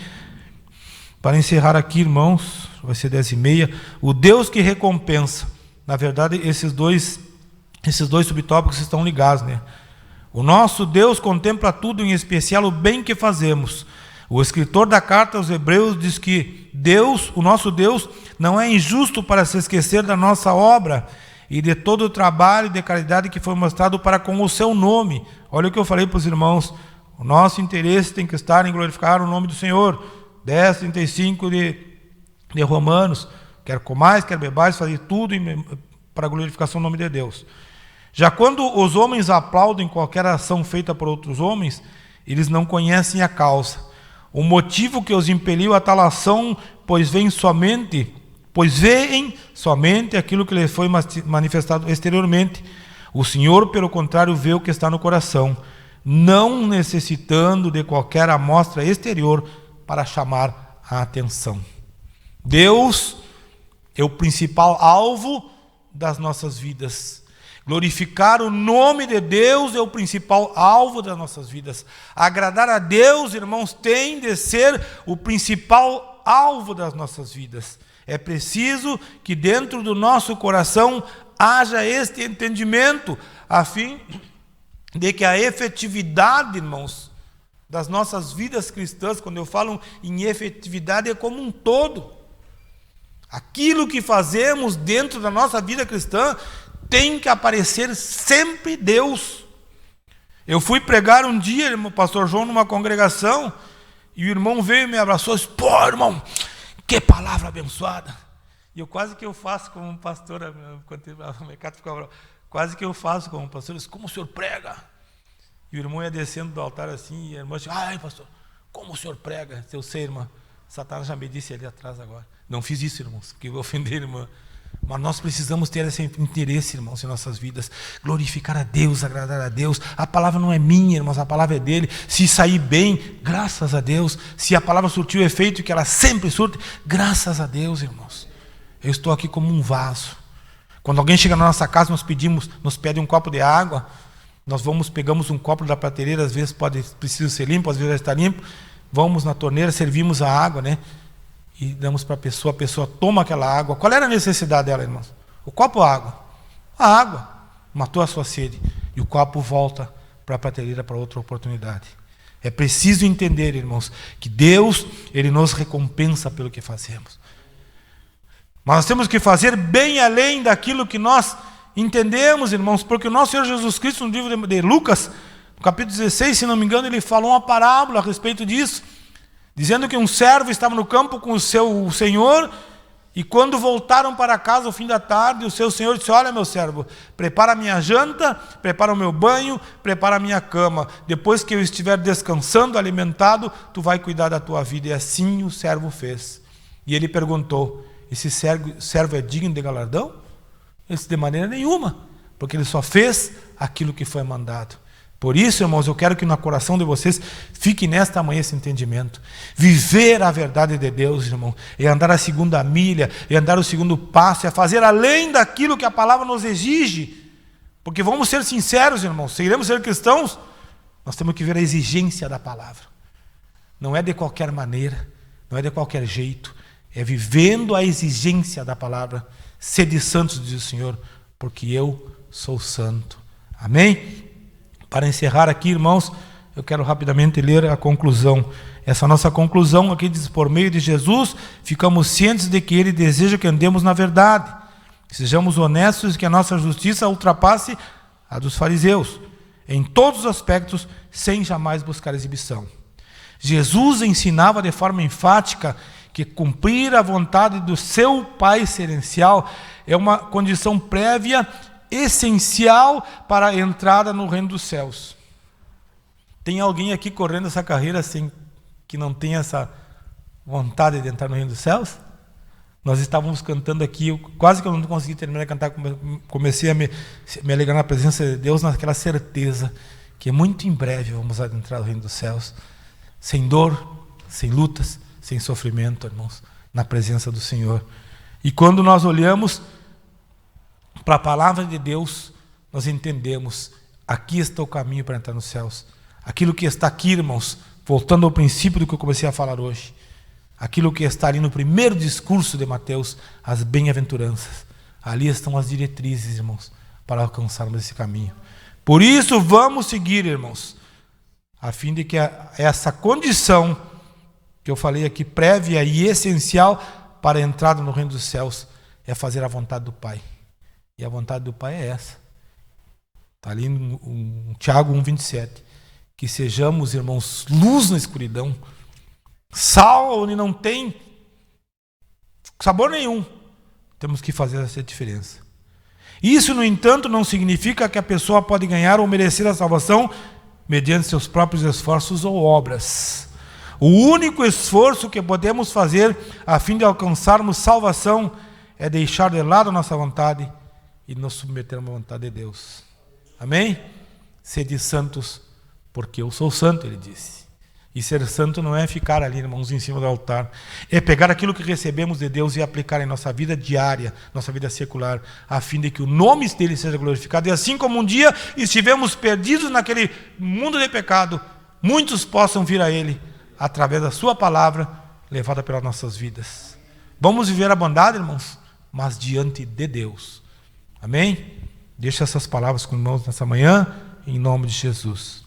Para encerrar aqui, irmãos, vai ser 10h30, o Deus que recompensa. Na verdade, esses dois subtópicos estão ligados, né? O nosso Deus contempla tudo, em especial o bem que fazemos. O escritor da carta aos Hebreus diz que Deus, o nosso Deus, não é injusto para se esquecer da nossa obra e de todo o trabalho de caridade que foi mostrado para com o seu nome. Olha o que eu falei para os irmãos, o nosso interesse tem que estar em glorificar o nome do Senhor. 10:35 de Romanos, quer comais, quer bebais, fazer tudo para a glorificação do nome de Deus. Já quando os homens aplaudem qualquer ação feita por outros homens, eles não conhecem a causa, o motivo que os impeliu a tal ação, pois veem somente aquilo que lhes foi manifestado exteriormente. O Senhor, pelo contrário, vê o que está no coração, não necessitando de qualquer amostra exterior para chamar a atenção. Deus é o principal alvo das nossas vidas. Glorificar o nome de Deus é o principal alvo das nossas vidas. Agradar a Deus, irmãos, tem de ser o principal alvo das nossas vidas. É preciso que dentro do nosso coração haja este entendimento, a fim de que a efetividade, irmãos, das nossas vidas cristãs, quando eu falo em efetividade, é como um todo. Aquilo que fazemos dentro da nossa vida cristã tem que aparecer sempre Deus. Eu fui pregar um dia, irmão, pastor João, numa congregação, e o irmão veio e me abraçou e disse: pô, irmão, que palavra abençoada. E eu quase que eu faço como pastor, quase que eu faço como pastor, eu disse: como o senhor prega? E o irmão ia descendo do altar assim, e a irmã disse: ai, pastor, como o senhor prega? Eu sei, irmã, Satanás já me disse ali atrás agora. Não fiz isso, irmãos, porque eu vou ofender, irmã. Mas nós precisamos ter esse interesse, irmãos, em nossas vidas. Glorificar a Deus, agradar a Deus. A palavra não é minha, irmãos, a palavra é dele. Se sair bem, graças a Deus. Se a palavra surtiu efeito, que ela sempre surte, graças a Deus, irmãos. Eu estou aqui como um vaso. Quando alguém chega na nossa casa, nos pede um copo de água, nós pegamos um copo da prateleira, às vezes precisa ser limpo, às vezes já está limpo, vamos na torneira, servimos a água, né? E damos para a pessoa toma aquela água. Qual era a necessidade dela, irmãos? O copo ou a água? A água matou a sua sede, e o copo volta para a prateleira para outra oportunidade. É preciso entender, irmãos, que Deus, Ele nos recompensa pelo que fazemos. Mas nós temos que fazer bem além daquilo que nós entendemos, irmãos, porque o nosso Senhor Jesus Cristo, no livro de Lucas, no capítulo 16, se não me engano, ele falou uma parábola a respeito disso, dizendo que um servo estava no campo com o seu senhor, e quando voltaram para casa ao fim da tarde, o seu senhor disse: olha, meu servo, prepara a minha janta, prepara o meu banho, prepara a minha cama, depois que eu estiver descansando, alimentado, tu vai cuidar da tua vida. E assim o servo fez. E ele perguntou: esse servo é digno de galardão? Ele disse: de maneira nenhuma, porque ele só fez aquilo que foi mandado. Por isso, irmãos, eu quero que no coração de vocês fique nesta manhã esse entendimento. Viver a verdade de Deus, irmão, é andar a segunda milha, é andar o segundo passo, é fazer além daquilo que a palavra nos exige. Porque vamos ser sinceros, irmãos, se iremos ser cristãos, nós temos que ver a exigência da palavra. Não é de qualquer maneira, não é de qualquer jeito, é vivendo a exigência da palavra. Sede santos, diz o Senhor, porque eu sou santo. Amém? Para encerrar aqui, irmãos, eu quero rapidamente ler a conclusão. Essa nossa conclusão aqui diz: por meio de Jesus, ficamos cientes de que Ele deseja que andemos na verdade, que sejamos honestos e que a nossa justiça ultrapasse a dos fariseus, em todos os aspectos, sem jamais buscar exibição. Jesus ensinava de forma enfática que cumprir a vontade do seu Pai Celestial é uma condição prévia, essencial para a entrada no reino dos céus. Tem alguém aqui correndo essa carreira sem que não tenha essa vontade de entrar no reino dos céus? Nós estávamos cantando aqui, quase que eu não consegui terminar de cantar, comecei a me alegrar na presença de Deus, naquela certeza que muito em breve vamos adentrar no reino dos céus, sem dor, sem lutas, sem sofrimento, irmãos, na presença do Senhor. E quando nós olhamos para a palavra de Deus, nós entendemos, aqui está o caminho para entrar nos céus. Aquilo que está aqui, irmãos, voltando ao princípio do que eu comecei a falar hoje, aquilo que está ali no primeiro discurso de Mateus, as bem-aventuranças, ali estão as diretrizes, irmãos, para alcançarmos esse caminho. Por isso vamos seguir, irmãos, a fim de que essa condição que eu falei aqui, prévia e essencial para a entrada no reino dos céus, é fazer a vontade do Pai. E a vontade do Pai é essa. Está ali em Tiago 1,27. Que sejamos, irmãos, luz na escuridão, sal onde não tem sabor nenhum. Temos que fazer essa diferença. Isso, no entanto, não significa que a pessoa pode ganhar ou merecer a salvação mediante seus próprios esforços ou obras. O único esforço que podemos fazer a fim de alcançarmos salvação é deixar de lado a nossa vontade e nos submeter à vontade de Deus. Amém? Sede santos, porque eu sou santo, ele disse. E ser santo não é ficar ali, irmãos, em cima do altar. É pegar aquilo que recebemos de Deus e aplicar em nossa vida diária, nossa vida secular, a fim de que o nome dele seja glorificado. E assim como um dia estivemos perdidos naquele mundo de pecado, muitos possam vir a ele, através da sua palavra, levada pelas nossas vidas. Vamos viver a bondade, irmãos, mas diante de Deus. Amém? Deixa essas palavras com os irmãos nessa manhã, em nome de Jesus.